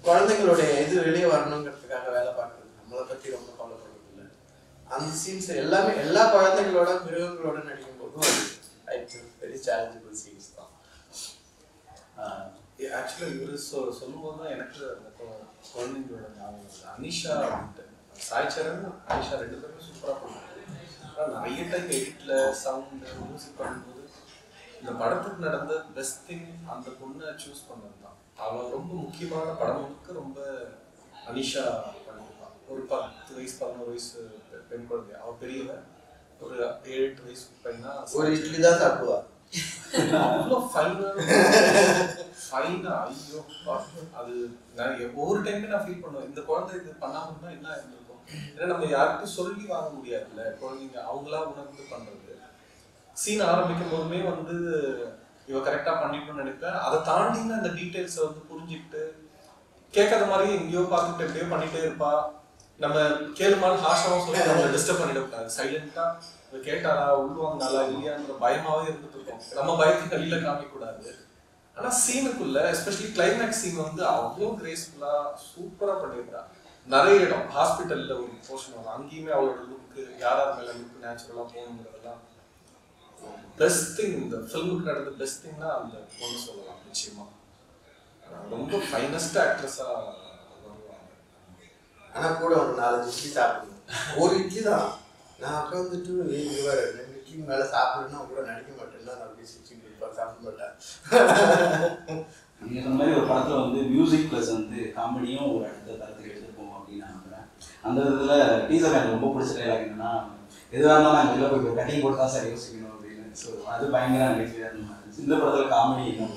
குழந்தைங்களுடைய இது வெளியே வரணுங்கிறதுக்காக வேலை பார்க்குறது, நம்மளை பற்றி ரொம்ப கவலைப்படுறது இல்லை. அந்த சீன்ஸ் எல்லாமே எல்லா குழந்தைங்களோட மிருகங்களோட நடிக்கும் போதும் வெரி சேலஞ்சபிள் சீன்ஸ் தான். ஆக்சுவலாக இவர் சொல்லும்போது தான் எனக்கு அந்த குழந்தைங்களோட ஞாபகம். அனிஷா அப்படின்ட்டு சாய் சரண் அனிஷா 2 பேருமே சூப்பராக பண்ணுவாங்க. ஆனால் நிறைய டைம் எடிட்டில் சவுண்டு மியூசிக் பண்ணும்போது இந்த படத்துக்கு நடந்த பெஸ்ட் திங் அந்த பொண்ணை சூஸ் பண்ணது தான். அவள் ரொம்ப முக்கியமான படம் முழுக்க ரொம்ப அனிஷா பண்ணியிருப்பான். ஒரு 10 வயசு 11 வயசு பெண் குழந்தை. அவள் பெரியவன், ஒரு 7-8 வயசு பையனா ஒரு இட்லி தான் சாப்பிடுவா. அவ்வளோ ஃபைனா ஐயோ அது நான் ஒவ்வொரு டைமே நான் ஃபீல் பண்ணுவேன், இந்த குழந்தை இது பண்ணாமன்னா என்ன இருந்திருக்கும். ஏன்னா நம்ம யாருக்கும் சொல்லி வாங்க முடியாதுல்ல, குழந்தைங்க அவங்களா உணர்ந்து பண்றது. சீன் ஆரம்பிக்கும் போதுமே வந்து இவ கரெக்டா பண்ணிக்கணும்னு நினைப்பேன். அதை தாண்டின அந்த டீட்டெயில்ஸை வந்து புரிஞ்சுக்கிட்டு கேட்காத மாதிரி எங்கேயோ பார்த்துட்டு எப்படியோ பண்ணிட்டே இருப்பா. நம்ம கேளுமான்னு ஹாஷாவும் சொல்லி நம்மளை டிஸ்டர்ப் பண்ணிடக்கூடாது. சைலண்டா கேட்டாரா உள்வாங்கனாலா இல்லையான்ற பயமாவே இருந்துட்டு இருக்கும். நம்ம பயத்துக்கு வெளியில காமிக்க கூடாது. ஆனா சீனுக்குள்ள எஸ்பெஷலி கிளைமேக்ஸ் சீன் வந்து அவ்வளோ கிரேஸ்ஃபுல்லா சூப்பரா பண்ணியிருக்கா. நிறைய இடம் ஹாஸ்பிட்டல்ல ஒரு போர்ஷன் வரும், அங்கேயுமே அவளோட லுக்கு யாரார் மேல லுக்கு நேச்சுரலா போகணுங்கிறதெல்லாம் பெஸ்ட் திங். இந்த ஃபிலிமுக்கு நடந்த பெஸ்ட் திங்னா அந்த பொண்ணு சொல்லலாம். நிச்சயமா ரொம்ப ஃபைனஸ்ட் ஆக்ட்ரஸா வருவாங்க. ஆனா கூட ஒரு 4-5 இட்லி சாப்பிடணும். ஒரு இட்லி தான் நான் உட்காந்துட்டு 2 இட்லி மேலே சாப்பிடணும்னா கூட நடிக்க மாட்டேன்னா நான் அப்படி சிரிச்சுட்டு இருப்பேன், சாப்பிட மாட்டேன். நீங்கள் சொன்ன மாதிரி ஒரு படத்தில் வந்து மியூசிக் ப்ளஸ் வந்து காமெடியும் ஒரு அடுத்த தரத்துக்கு எடுத்துகிட்டு போவோம் அப்படின்னு நான் நம்புகிறேன். அந்த இதில் டீசர் எனக்கு ரொம்ப பிடிச்ச டைலாக் என்னன்னா, எதுவாக இருந்தாலும் நாங்கள் வெளில போய் கட்டிங் போட்டு தான் சார் யோசிக்கணும் அப்படின்னு. ஸோ அது பயங்கர நகைச்சுவையாக இருந்தது. இந்த படத்தில் காமெடி என்ன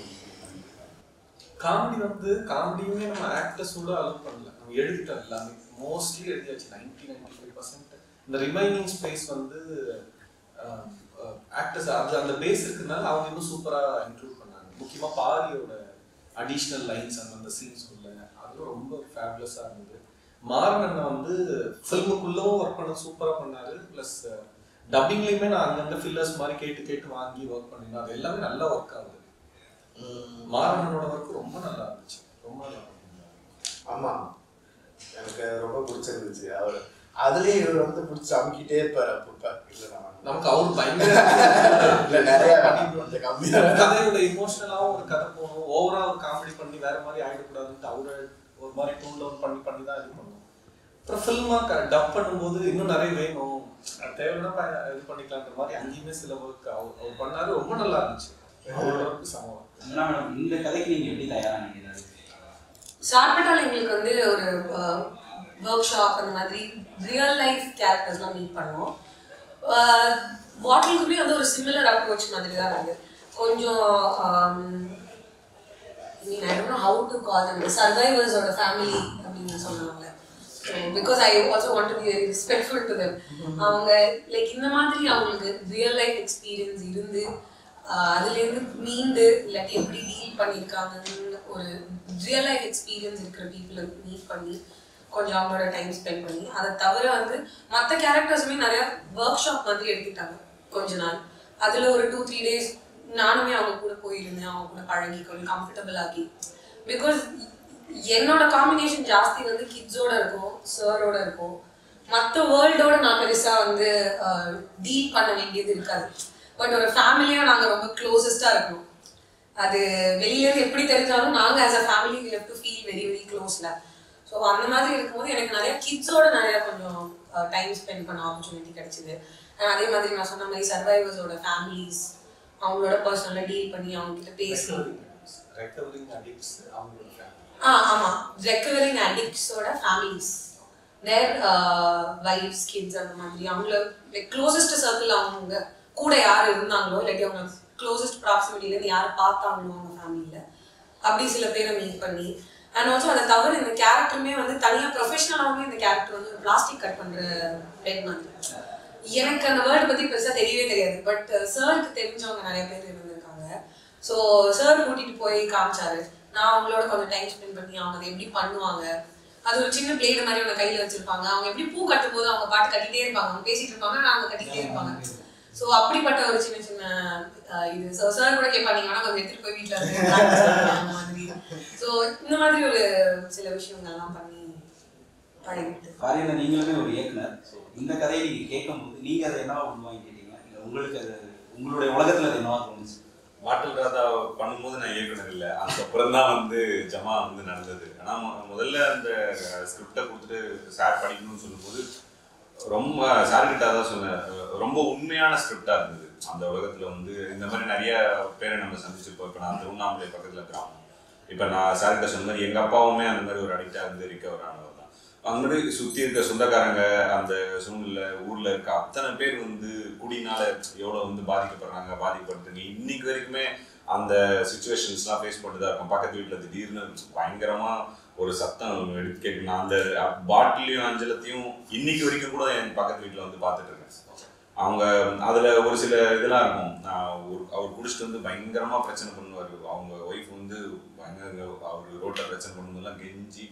காமெடி வந்து காமெடியுமே நம்ம ஆக்டர்ஸோட அலோவ் பண்ணல, நம்ம எழுதிட்டோம் எல்லாமே மோஸ்ட்லி எழுதியாச்சு 90-95%. இந்த ரிமைனிங் ஸ்பேஸ் வந்து ஆக்டர்ஸ் அது அந்த பேஸ் இருக்குனால அவங்க இன்னும் சூப்பராக இன்க்ளூட் பண்ணாங்க. முக்கியமாக பாரியோட அடிஷ்னல் லைன்ஸ் அந்த சீன்ஸ் உள்ள அதுவும் ரொம்ப ஃபேபுலஸாக இருந்தது. மாறன் வந்து ஃபில்முக்குள்ளவும் ஒர்க் பண்ண சூப்பராக பண்ணாரு. ப்ளஸ் டப்பிங்லேயுமே நான் அங்கங்கே ஃபில்லர்ஸ் மாதிரி கேட்டு கேட்டு வாங்கி ஒர்க் பண்ணினேன். அது எல்லாமே நல்லா ஒர்க் ஆகுது. மாறனோட ஒர்க் ரொம்ப நல்லா இருந்துச்சு, ரொம்ப நல்லா. ஆமாம், எனக்கு ரொம்ப பிடிச்சிருந்துச்சு. அவர் அதுலேயும் இவர் வந்து பிடிச்சி அமுக்கிட்டே இருப்பார். அப்பப்போ இல்லை நமக்கு அவரு பயங்கர இல்லை நிறைய கொஞ்சம் கம்மியாக கதையோட இமோஷனலாகவும் ஒரு கதை போகணும், ஓவரா ஒரு காமெடி பண்ணி வேற மாதிரி ஆகிடக்கூடாதுன்ட்டு அவரை ஒரு மாதிரி டூன் டவுன் பண்ணி தான் இது பண்ணுவோம். அப்புறம் ஃபில்மாக டப் பண்ணும்போது இன்னும் நிறைய வேணும், தேவைன்னா இது பண்ணிக்கலான்ற மாதிரி அங்கேயுமே சில ஒர்க் அவர் பண்ணாரு. ரொம்ப நல்லா இருந்துச்சு அவரோட ஒர்க்கு. சமம் இந்த கதைக்கு நீங்கள் எப்படி தயாரானீங்க? சார்பட்டால் எங்களுக்கு வந்து ஒரு ஒர்க் ஷாப் அந்த மாதிரி ரியல் லைஃப் கேரக்டர்ஸ்லாம் மீட் பண்ணுவோம். பாட்டிலுக்குமே வந்து ஒரு சிமிலர் அப்ரோச் மாதிரி தான் இருக்குது. கொஞ்சம் I don't know how to call them சர்வைவர்ஸோட ஃபேமிலி அப்படின்னு சொன்னாங்க. Because I also want to be very respectful to them. அவங்க லைக் இந்த மாதிரி அவங்களுக்கு ரியல் லைஃப் எக்ஸ்பீரியன்ஸ் இருந்து அதுலேருந்து மீண்டு இல்லாட்டி எப்படி டீல் பண்ணியிருக்காங்கன்னு ஒரு ரியல் லைஃப் எக்ஸ்பீரியன்ஸ் இருக்கிற பீப்புளை மீட் பண்ணி கொஞ்சம் அவங்களோட டைம் ஸ்பெண்ட் பண்ணி, அதை தவிர வந்து மற்ற கேரக்டர்ஸுமே நிறைய ஒர்க் ஷாப் மாதிரி எடுத்துக்கிட்டாங்க கொஞ்ச நாள். அதில் ஒரு 2-3 days நானுமே அவங்க கூட போயிருந்தேன், அவங்க கூட பழகி கொஞ்சம் கம்ஃபர்டபுள் ஆகி. பிகாஸ் என்னோட காம்பினேஷன் ஜாஸ்தி வந்து கிட்ஸோட இருக்கும், சாரோட இருக்கும். மற்ற வேர்ல்டோட நான் பெருசாக வந்து டீல் பண்ண வேண்டியது இருக்காது. பட் ஒரு ஃபேமிலியாக நாங்கள் ரொம்ப க்ளோசஸ்டாக இருக்கணும். அது வெளியிலேருந்து எப்படி தெரிஞ்சாலும் நாங்கள் as a family we have to feel very very க்ளோஸில். ஸோ அந்த மாதிரி இருக்கும்போது எனக்கு நிறைய கிட்ஸோட நிறைய கொஞ்சம் டைம் ஸ்பெண்ட் பண்ண ஆப்பர்ச்சுனிட்டி கிடைச்சிது. அதே மாதிரி நான் சொன்ன மாதிரி சர்வைவர்ஸோட ஃபேமிலிஸ் அவங்களோட பர்சனலாக டீல் பண்ணி அவங்ககிட்ட பேசி. ஆமாம், ரெக்கவரிங் அடிக்ட்ஸோட ஃபேமிலிஸ், தேர் வைஃப்ஸ், கிட்ஸ், அந்த மாதிரி அவங்கள லைக் க்ளோசஸ்ட் சர்க்கிள் அவங்க கூட யார் இருந்தாங்களோ இல்லாட்டி அவங்க க்ளோசஸ்ட் ப்ராக்சிமிட்டிலேருந்து யார் பார்த்தாங்களோ அவங்க ஃபேமிலியில் அப்படி சில பேரை மீட் பண்ணி. அண்ட் ஆல்சோ அதை தவிர இந்த கேரக்டருமே வந்து தனியாக ப்ரொஃபஷனலாகவே இந்த கேரக்டர் வந்து பிளாஸ்டிக் கட் பண்ணுற பெண் மாதிரி. எனக்கு அந்த வேர்டு பற்றி பெருசாக தெரியவே தெரியாது. பட் சாருக்கு தெரிஞ்சவங்க நிறைய பேர் இருந்திருக்காங்க. ஸோ சார் கூட்டிகிட்டு போய் காமிச்சாரு. நான் அவங்களோட கொஞ்சம் டைம் ஸ்பெண்ட் பண்ணி அவங்க அதை எப்படி பண்ணுவாங்க. அது ஒரு சின்ன பிளேடு மாதிரி அவங்க கையில் வச்சிருப்பாங்க. அவங்க எப்படி பூ கட்டும் போது அவங்க பாட்டு கட்டிகிட்டே இருப்பாங்க, அவங்க பேசிகிட்டு இருப்பாங்க, அவங்க கட்டிகிட்டே இருப்பாங்க. ஸோ அப்படிப்பட்ட ஒரு சின்ன சின்ன இது. ஸோ சார் கூட கேட்பாங்க, வேணா கொஞ்சம் எடுத்துகிட்டு போய் வீட்டில் அந்த மாதிரி. ஸோ இந்த மாதிரி ஒரு சில விஷயங்கள்லாம் பண்ணி பழகிட்டு. காரியனா நீங்களுமே ஒரு இயக்குனர். ஸோ இந்த கதையை நீங்கள் கேட்கும்போது நீங்கள் அதை என்னவா உண்மையாக கேட்டீங்க, இல்லை உங்களுக்கு அது உங்களுடைய உலகத்தில் அது என்னவா தோணுச்சு? பாட்டில் ராதா பண்ணும்போது நான் இயக்குனர் இல்லை, அதுக்கப்புறம் தான் வந்து ஜமா வந்து நடந்தது. ஆனால் முதல்ல அந்த ஸ்கிரிப்டை கொடுத்துட்டு சார் படிக்கணும்னு சொல்லும்போது ரொம்ப சார்கிட்ட தான் சொன்னேன், ரொம்ப உண்மையான ஸ்கிரிப்டாக இருந்தது. அந்த உலகத்தில் வந்து இந்த மாதிரி நிறைய பேரை நம்ம சந்திச்சிருப்போம். இப்போ நான் திருவண்ணாமலை பக்கத்தில் கிராமம். இப்போ நான் சார்கிட்ட சொன்ன மாதிரி எங்கள் அப்பாவுமே அந்த மாதிரி ஒரு அடிக்டாக இருந்து ரிக்கவர் ஆனவர் தான். அந்த மாதிரி சுற்றி இருக்க சொந்தக்காரங்க, அந்த சூழ்நிலை ஊரில் இருக்க அத்தனை பேர் வந்து குடினால எவ்வளோ வந்து பாதிக்கப்படுறாங்க. இன்னைக்கு வரைக்குமே அந்த சுச்சுவேஷன்ஸ்லாம் ஃபேஸ் பண்ணிட்டு தான் இருக்கும். பக்கத்து வீட்டில் திடீர்னு பயங்கரமாக ஒரு சத்தம் எடுத்து கேட்கணும். அந்த பாட்டிலையும் அஞ்சலத்தையும் இன்னைக்கு வரைக்கும் கூட என் பக்கத்து வீட்டில் வந்து பார்த்துட்டு இருக்கேன். அவங்க அதில் ஒரு சில இதெல்லாம் இருக்கும். அவர் குடிச்சிட்டு வந்து பயங்கரமாக பிரச்சனை பண்ணுவார். அவங்க ஒய்ஃப் வந்து பயங்கர அவர் ரோட்டில் பிரச்சனை பண்ணும்போதெல்லாம் கெஞ்சி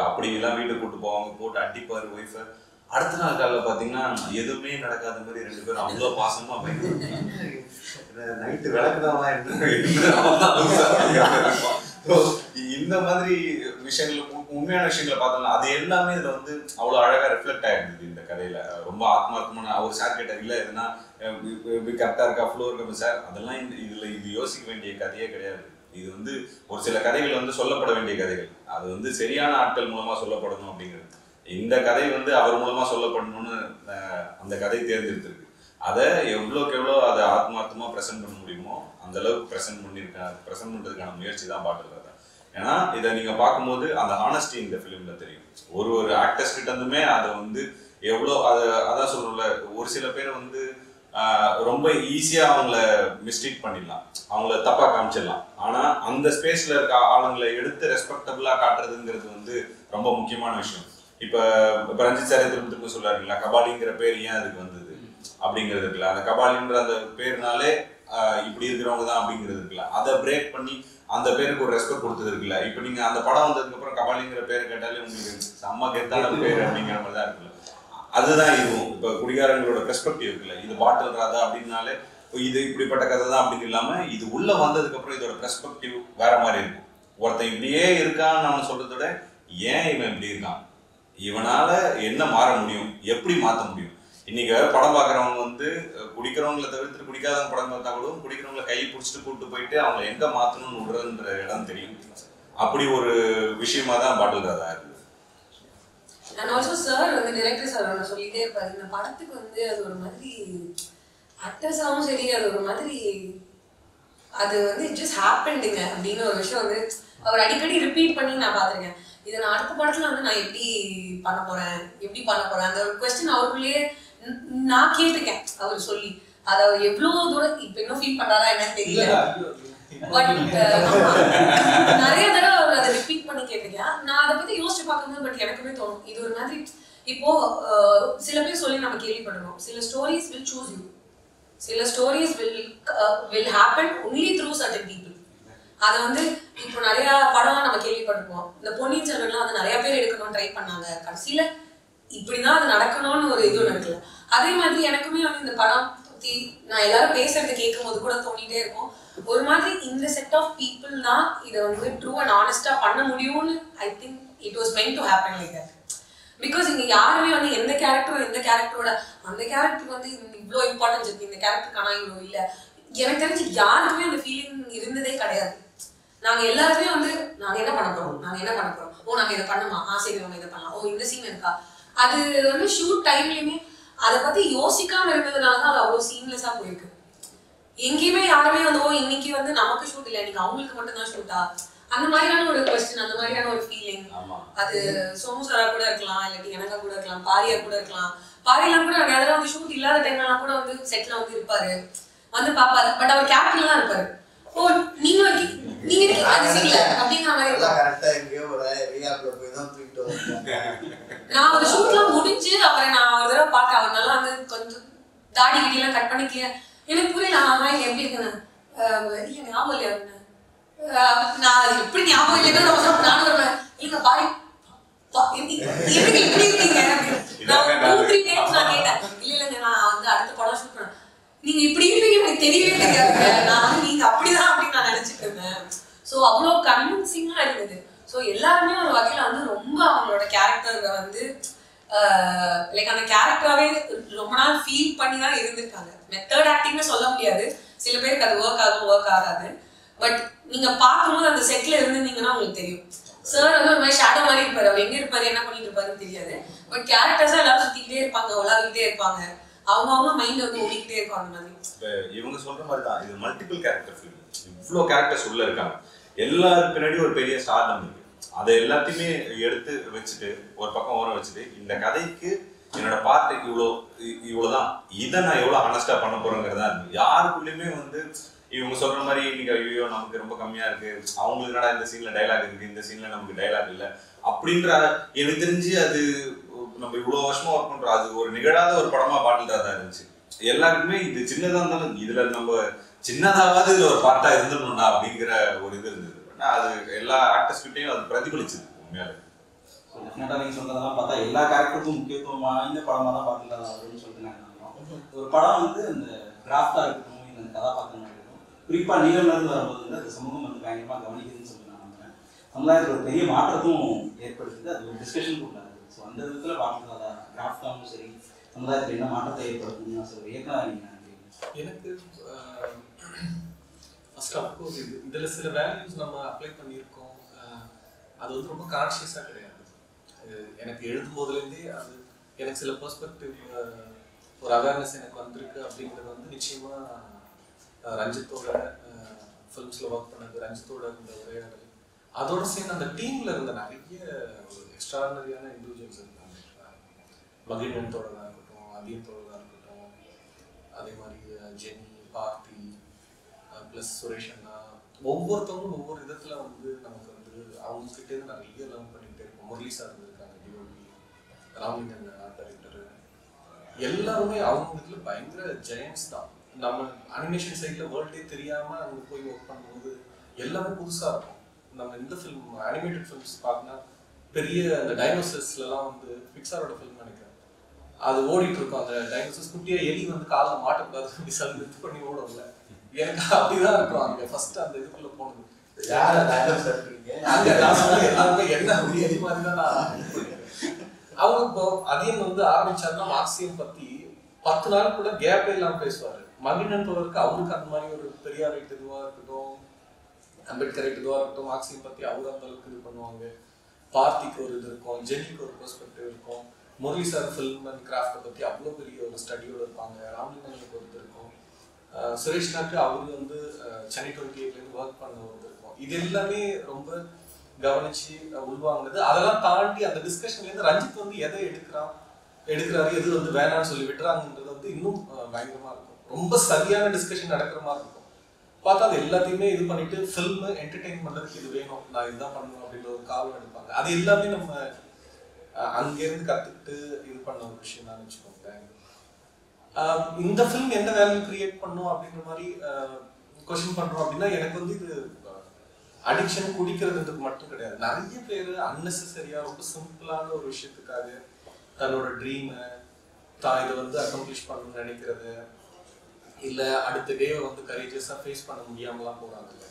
அப்படிலாம் வீட்டுக்கு கூப்பிட்டு போவாங்க, போட்டு அடிப்பார் ஒய்ஃபை. அடுத்த நாள் காலையில் பார்த்தீங்கன்னா எதுவுமே நடக்காத மாதிரி 2 பேரும் அவ்வளோ பாசமாக பயங்கர நைட்டு விளக்குதான் இந்த மாதிரி விஷயங்கள், உண்மையான விஷயங்களை பார்த்தோம்னா அது எல்லாமே இதில் வந்து அவ்வளோ அழகாக ரிஃப்ளெக்ட் ஆகிருந்தது இந்த கதையில். ரொம்ப ஆத்மார்த்தமான அவர் சார் கேட்டார், இல்லை எதுனா கரெக்டாக இருக்கா, ஃப்ளோ இருக்கா சார், அதெல்லாம் இது யோசிக்க வேண்டிய கதையே கிடையாது. இது வந்து ஒரு சில கதைகள் வந்து சொல்லப்பட வேண்டிய கதைகள், அது வந்து சரியான ஆட்கள் மூலமாக சொல்லப்படணும் அப்படிங்கிறது. இந்த கதை வந்து அவர் மூலமாக சொல்லப்படணும்னு அந்த கதை தேர்ந்தெடுத்திருக்கு. அதை எவ்வளோக்கு எவ்வளோ அதை ஆத்மார்த்தமாக ப்ரெசென்ட் பண்ண முடியுமோ அந்த அளவுக்கு ப்ரெசென்ட் பண்ணுறதுக்கான முயற்சி தான் பாட்டில் ராதா. ஏன்னா இதை நீங்கள் பார்க்கும்போது அந்த ஹானஸ்டி இந்த ஃபிலிமில் தெரியும். ஒரு ஆக்டர்ஸ் கிட்ட இருந்துமே அதை வந்து எவ்வளோ அதான் சொல்லணும்ல, ஒரு சில பேர் வந்து ரொம்ப ஈஸியாக அவங்கள மிஸ்டேக் பண்ணிடலாம், அவங்கள தப்பாக காமிச்சிடலாம். ஆனால் அந்த ஸ்பேஸில் இருக்க ஆளுங்களை எடுத்து ரெஸ்பெக்டபுளாக காட்டுறதுங்கிறது வந்து ரொம்ப முக்கியமான விஷயம். இப்போ ரஞ்சித் சாரே திரும்ப சொல்லாருங்களா, கபாலிங்கிற பேர் ஏன் அதுக்கு வந்தது அப்படிங்கிறது இருக்குல்ல, அந்த கபாலின்ற அந்த பேர்னாலே இப்படி இருக்கிறவங்க தான் அப்படிங்கிறது இருக்குல்ல, அதை பிரேக் பண்ணி அந்த பேருக்கு ஒரு ரெஸ்பெக்ட் கொடுத்தது இருக்குல்ல. இப்போ நீங்கள் அந்த படம் வந்ததுக்கப்புறம் கபாலிங்கிற பேர் கேட்டாலே உங்களுக்கு செம்ம கெத்தான பேர் அப்படிங்கிற மாதிரி தான் இருக்குல்ல. அதுதான் இதுவும் இப்போ குடிகாரங்களோட பெர்ஸ்பெக்டிவ் இருக்குல்ல, இது பாட்டில் ராதா அப்படின்னாலே இது இப்படிப்பட்ட கதை தான் அப்படின்னு இல்லாமல் இது உள்ளே வந்ததுக்கப்புறம் இதோட பெர்ஸ்பெக்டிவ் வேற மாதிரி இருக்கும். ஒருத்தன் இப்படியே இருக்கான்னு நான் சொல்கிறத விட ஏன் இவன் இப்படி இருக்கான், இவனால் என்ன மாற முடியும், எப்படி மாற்ற முடியும். இன்னைக்கு படம் பார்க்குறவங்க வந்து குடிக்கிறவங்களை தவிர்த்து குடிக்காதவங்க படம் பார்த்தா கூட குடிக்கிறவங்களை கை பிடிச்சிட்டு கூப்பிட்டு போயிட்டு அவங்க எங்கே மாற்றணும்னு விடுறதுன்ற இடம் தெரியும். அப்படி ஒரு விஷயமா தான் பாட்டில் ராதா இருக்குது. அண்ட் ஆல்சோ சார் வந்து டைரக்டர் சார் ஒன்று சொல்லிட்டே இருப்பாரு, இந்த படத்துக்கு வந்து அது ஒரு மாதிரி ஆக்டர்ஸாகவும் சரி, அது ஒரு மாதிரி அது வந்து இட் ஜஸ்ட் ஹேப்பன்டுங்க அப்படின்னு ஒரு விஷயம் வந்து அவர் அடிக்கடி ரிப்பீட் பண்ணி நான் பார்த்துருக்கேன். இதை நான் அடுத்த படத்துல வந்து நான் எப்படி பண்ண போறேன் அந்த ஒரு கொஸ்டின் அவருக்குள்ளேயே நான் கேட்டிருக்கேன். அவர் சொல்லி அதை அவர் எவ்வளவு தூரம் இப்ப இன்னும் ஃபீல் பண்றாரா என்னன்னு தெரியல. பட் நிறைய தடவை அவர் அதை ரிப்பீட் பண்ணி கேட்டிருக்கேன். நான் அதை பத்தி யோசிச்சு யோசிச்சு பார்க்கும்போது பட் எனக்குமே தோணும் இது ஒரு மாதிரி இப்போ சில பேர் சொல்லி நம்ம கேள்விப்படணும் சில ஸ்டோரிஸ் வில் சூஸ் யூ சில stories will happen only through certain people அதை வந்து இப்போ நிறைய படம் நம்ம கேள்விப்பட்டிருப்போம் இந்த பொன்னியின் செல்வன்லாம் வந்து நிறைய பேர் எடுக்கணும்னு ட்ரை பண்ணாங்க கடைசியில இப்படிதான் அது நடக்கணும்னு ஒரு இது நடக்கல அதே மாதிரி எனக்குமே வந்து இந்த படம் பத்தி நான் எல்லாரும் பேசுறது கேட்கும் போது கூட தோணிட்டே இருக்கும் ஒரு மாதிரி இந்த செட் ஆஃப் பீப்புள் தான் இதை வந்து ட்ரூ அண்ட் ஆனஸ்டா பண்ண முடியும்னு I think it was meant to happen like that because இங்க யாருமே வந்து எந்த கேரக்டரும் எந்த கேரக்டரோட அந்த கேரக்டருக்கு வந்து இவ்வளோ இம்பார்ட்டன்ஸ் இருக்கு இந்த கேரக்டருக்கு ஆனா இவ்வளோ இல்லை எனக்கு தெரிஞ்சு யாருக்குமே அந்த ஃபீலிங் இருந்ததே கிடையாது நாங்க எல்லாருமே வந்து நாங்க என்ன பண்ண போறோம் ஓ நாங்க இதை பண்ணுமா சரி நம்ம இதை பண்ணலாம் ஓ இந்த சீன் இருக்கா அது வந்து ஷூட் டைம்லயுமே அதை பத்தி யோசிக்காம இருந்ததுனாலதான் அது அவ்வளவு சீம்லெஸ்ஸா போயிருக்கு எங்கேயுமே யாருமே வந்து ஓ இன்னைக்கு வந்து நமக்கு ஷூட் இல்லை இன்னைக்கு அவங்களுக்கு மட்டும் தான் ஷூட்டா அந்த மாதிரியான ஒரு கொஸ்டின் அந்த மாதிரியான ஒரு ஃபீலிங் அது சோமு சாரா கூட இருக்கலாம் இல்லாட்டி எனக்கா கூட இருக்கலாம் பாரியா கூட இருக்கலாம் பாரியெல்லாம் கூட எதாவது வந்து ஷூட் இல்லாத டைம்லாம் கூட வந்து செட்ல வந்து இருப்பாரு வந்து பாப்பாரு பட் அவர் கேப்டன் தான் இருப்பாரு ஓ நீங்க அந்த சீன்ல அப்படிங்கிற மாதிரி கரெக்டா எங்கேயோ ஒரு ரியாப்ல போய் தான் தூக்கிட்டு நான் ஒரு ஷூட்லாம் முடிஞ்சு அவரை நான் ஒரு தடவை பார்த்தேன் அவர் நல்லா வந்து கொஞ்சம் தாடி கிட்டிலாம் கட் பண்ணிக்கல எனக்கு புரியல இங்க எப்படி இருக்குன்னு இல்ல ஞாபகம் இல்லையா நான் எப்படி ஞாபகம் இல்லைன்னா நானும் வருவேன் இல்லைங்க பாரி எப்படி இப்படி இருக்கீங்க நான் 2-3 டைம்ஸ் நான் கேட்டேன் இல்லைங்க நான் வந்து அடுத்த படம் ஷூட் பண்ணேன் நீங்க இப்படி இருப்பீங்க எனக்கு தெரியவே தெரியாது நான் வந்து நீங்க அப்படிதான் அப்படின்னு நான் நினைச்சிட்டு இருந்தேன் ஸோ அவ்வளோ கன்வின்சிங்கா இருந்தது ஸோ எல்லாருமே ஒரு வகையில வந்து ரொம்ப அவங்களோட கேரக்டரை வந்து லைக் அந்த கேரக்டராகவே ரொம்ப நாள் ஃபீல் பண்ணி தான் இருந்திருக்காங்க மெத்தட் ஆக்டிங்னு சொல்ல முடியாது சில பேருக்கு அது ஒர்க் ஆகாது பட் நீங்க பார்க்கும்போது அந்த செட்ல இருந்திருந்தீங்கன்னா உங்களுக்கு தெரியும் சார் வந்து ஒரு மாதிரி ஷேடோ மாதிரி இருப்பாரு அவர் எங்க இருப்பாரு என்ன பண்ணிட்டு இருப்பாருன்னு தெரியாது பட் கேரக்டர்ஸா எல்லாரும் சுத்திக்கிட்டே இருப்பாங்க உலாவிக்கிட்டே இருப்பாங்க அவங்க மைண்ட் வந்து ஓடிக்கிட்டே இருக்கும் அந்த மாதிரி இவங்க சொல்ற மாதிரி தான் இது மல்டிபிள் கேரக்டர் ஃபிலிம் இவ்வளோ கேரக்டர்ஸ் உள்ள இருக்காங்க எல்லாரும் பின்னாடி ஒரு பெரிய ஸ்டார்டம் இருக்கு அதை எல்லாத்தையுமே எடுத்து வச்சுட்டு ஒரு பக்கம் ஓரம் வச்சுட்டு இந்த கதைக்கு என்னோட பார்ட் இவ்வளவுதான் இதை நான் எவ்வளவு ஹானஸ்டா பண்ண போறேங்கிறதா இருக்கு யாருக்குள்ளயுமே வந்து இவங்க சொல்ற மாதிரி இன்னைக்கு ஐயோ நமக்கு ரொம்ப கம்மியா இருக்கு அவங்களுக்கு என்னடா இந்த சீன்ல டைலாக் இருக்கு இந்த சீன்ல நமக்கு டைலாக் இல்லை அப்படின்ற எனக்கு தெரிஞ்சு அது நம்ம இவ்வளவு வருஷமா ஒர்க் பண்றோம் அது ஒரு நிகழாத ஒரு படமா பாட்டுல தான் இருந்துச்சு எல்லாருக்குமே இது சின்னதா இருந்தாலும் இதுல நம்ம சின்னதாவது இதுல ஒரு பார்ட்டா இருந்துடணும்டா அப்படிங்கிற ஒரு இது இருந்தது அது எல்லா ஆக்டர்ஸ்கிட்டையும் அது பிரதிபலிச்சது உண்மையாலே நீங்க சொல்றதெல்லாம் பார்த்தா எல்லா கேரக்டருக்கும் முக்கியத்துவம் வாய்ந்த படமா தான் பாத்துக்கலாம் அப்படின்னு சொல்லிட்டு ஒரு படம் வந்து இந்த டிராஃப்டா இருக்கட்டும் இந்த கதாபாத்திரமா இருக்கட்டும் குறிப்பா நீளம்ல இருந்து வரும்போது வந்து அந்த சமூகம் வந்து பயங்கரமா கவனிக்குதுன்னு சொல்லி நான் நம்புறேன் சமுதாயத்தில் ஒரு பெரிய மாற்றத்தும் ஏற்படுத்துது அது ஒரு டிஸ்கஷன் உள்ளாது ஸோ அந்த விதத்துல பாத்துக்கலாம் டிராஃப்டாவும் சரி சமுதாயத்தில் என்ன மாற்றத்தை ஏற்படுத்தும்னு நான் சொல்றேன் ஏற்கனவே நீங்க எனக்கு ஃபர்ஸ்ட் அப்கோர்ஸ் இதில் சில வேல்யூஸ் நம்ம அப்ளை பண்ணியிருக்கோம் அது வந்து ரொம்ப கான்ஷியஸாக கிடையாது எனக்கு எழுதும் போதுலேருந்தே அது எனக்கு சில பெர்ஸ்பெக்டிவ் ஒரு அவேர்னஸ் எனக்கு வந்திருக்கு அப்படிங்கிறது வந்து நிச்சயமாக ரஞ்சித்தோட ஃபிலிம்ஸில் ஒர்க் பண்ணது ரஞ்சித்தோட இந்த உரையாடல் அதோட சேர்ந்து அந்த டீமில் இருந்த நிறைய ஒரு எக்ஸ்ட்ரானரியான இண்டிவிஜுவல்ஸ் இருந்தாங்க மகிழ்நன்தோட தான் இருக்கட்டும் அதியத்தோட தான் இருக்கட்டும் அதே மாதிரி ஜெனி பார்த்தி ப்ளஸ் சுரேஷ் அண்ணா ஒவ்வொருத்தவங்களும் ஒவ்வொரு விதத்தில் வந்து நமக்கு வந்து அவங்கக்கிட்டே நிறைய லேர்ன் பண்ணிக்கிட்டே இருக்கும் முரளி சார் இருந்திருக்காங்க டிஓபி ராமலிங்கன் டைரக்டர் எல்லாருமே அவங்க இதில் பயங்கர ஜெயன்ஸ் தான் நம்ம அனிமேஷன் சைடில் வேர்ல்டே தெரியாமல் அங்கே போய் ஒர்க் பண்ணும்போது எல்லாமே புதுசாக இருக்கும் நம்ம இந்த ஃபிலிம் அனிமேட்டட் ஃபிலிம்ஸ் பார்த்தினா பெரிய அந்த டைனோசர்ஸ்லாம் வந்து பிக்சாரோட ஃபிலிம் நினைக்கிறேன் அது ஓடிட்டு இருக்கும் அந்த டைனோசர்ஸ் குட்டியாக எலி வந்து காலில் மாட்டக்கூடாது அப்படி சொல்லி இது பண்ணி ஓடும்ல எனக்கு அப்படிதான் இருக்கும் அங்க ஃபர்ஸ்ட் அந்த இதுக்குள்ள போனது எல்லாருமே என்ன எலி மாதிரி தான் நான் அவங்க இப்போ அதிகம் வந்து ஆரம்பிச்சாருன்னா மார்க்சியம் பத்தி 10 நாள் கூட கேப்பே இல்லாம பேசுவாரு மகிழன் தோழருக்கு அவருக்கு அந்த மாதிரி ஒரு பெரியார் ரைட் இதுவா இருக்கட்டும் அம்பேத்கர் ரைட் இதுவா இருக்கட்டும் மார்க்சியம் பத்தி அவங்க அந்த அளவுக்கு இது பண்ணுவாங்க பார்த்திக்கு ஒரு இது இருக்கும் ஜெனிக்கு ஒரு பெர்ஸ்பெக்டிவ் இருக்கும் முரளி சார் ஃபில்ம் அண்ட் கிராஃப்டை பத்தி அவ்வளோ பெரிய ஒரு ஸ்டடியோட இருப்பாங்க ராமலிங்கனுக்கு ஒரு இது இருக்கும் சுரேஷ்னாக்கு அவரு வந்து சென்னை 28லேருந்து ஒர்க் பண்ண இருக்கும் இது எல்லாமே ரொம்ப கவனிச்சு உள்வாங்கினது அதெல்லாம் தாண்டி அந்த டிஸ்கஷன்லேருந்து ரஞ்சித் வந்து எதை எடுக்கிறாரு எது வந்து வேணான்னு சொல்லி விட்டுறாங்கன்றது வந்து இன்னும் பயங்கரமா இருக்கும் ரொம்ப சரியான டிஸ்கஷன் நடக்கிற மாதிரி இருக்கும் பார்த்தா அது எல்லாத்தையுமே இது பண்ணிட்டு ஃபில்ம் என்டர்டெயின் பண்றதுக்கு இது வேணும், நான் இதுதான் பண்ணணும் அப்படின்ற ஒரு காலம் எடுப்பாங்க. அது எல்லாமே நம்ம அங்கேருந்து கற்றுக்கிட்டு இது பண்ண ஒரு விஷயம் தான் வச்சுக்கோங்களேன். இந்த ஃபில்ம் என்ன வேல்யூ கிரியேட் பண்ணும் அப்படின்ற மாதிரி கொஸ்டின் பண்றோம் அப்படின்னா, எனக்கு வந்து இது அடிக்ஷன் குடிக்கிறதுக்கு மட்டும் கிடையாது. நிறைய பேர் அன்னெசரியா ரொம்ப சிம்பிளான ஒரு விஷயத்துக்காக தன்னோட ட்ரீமை தான் இதை வந்து அக்கம்ப்ளிஷ் பண்ணணும்னு நினைக்கிறது, இல்லை அடுத்த டே வந்து கரேஜஸா ஃபேஸ் பண்ண முடியாமலாம் போறாங்கல்ல.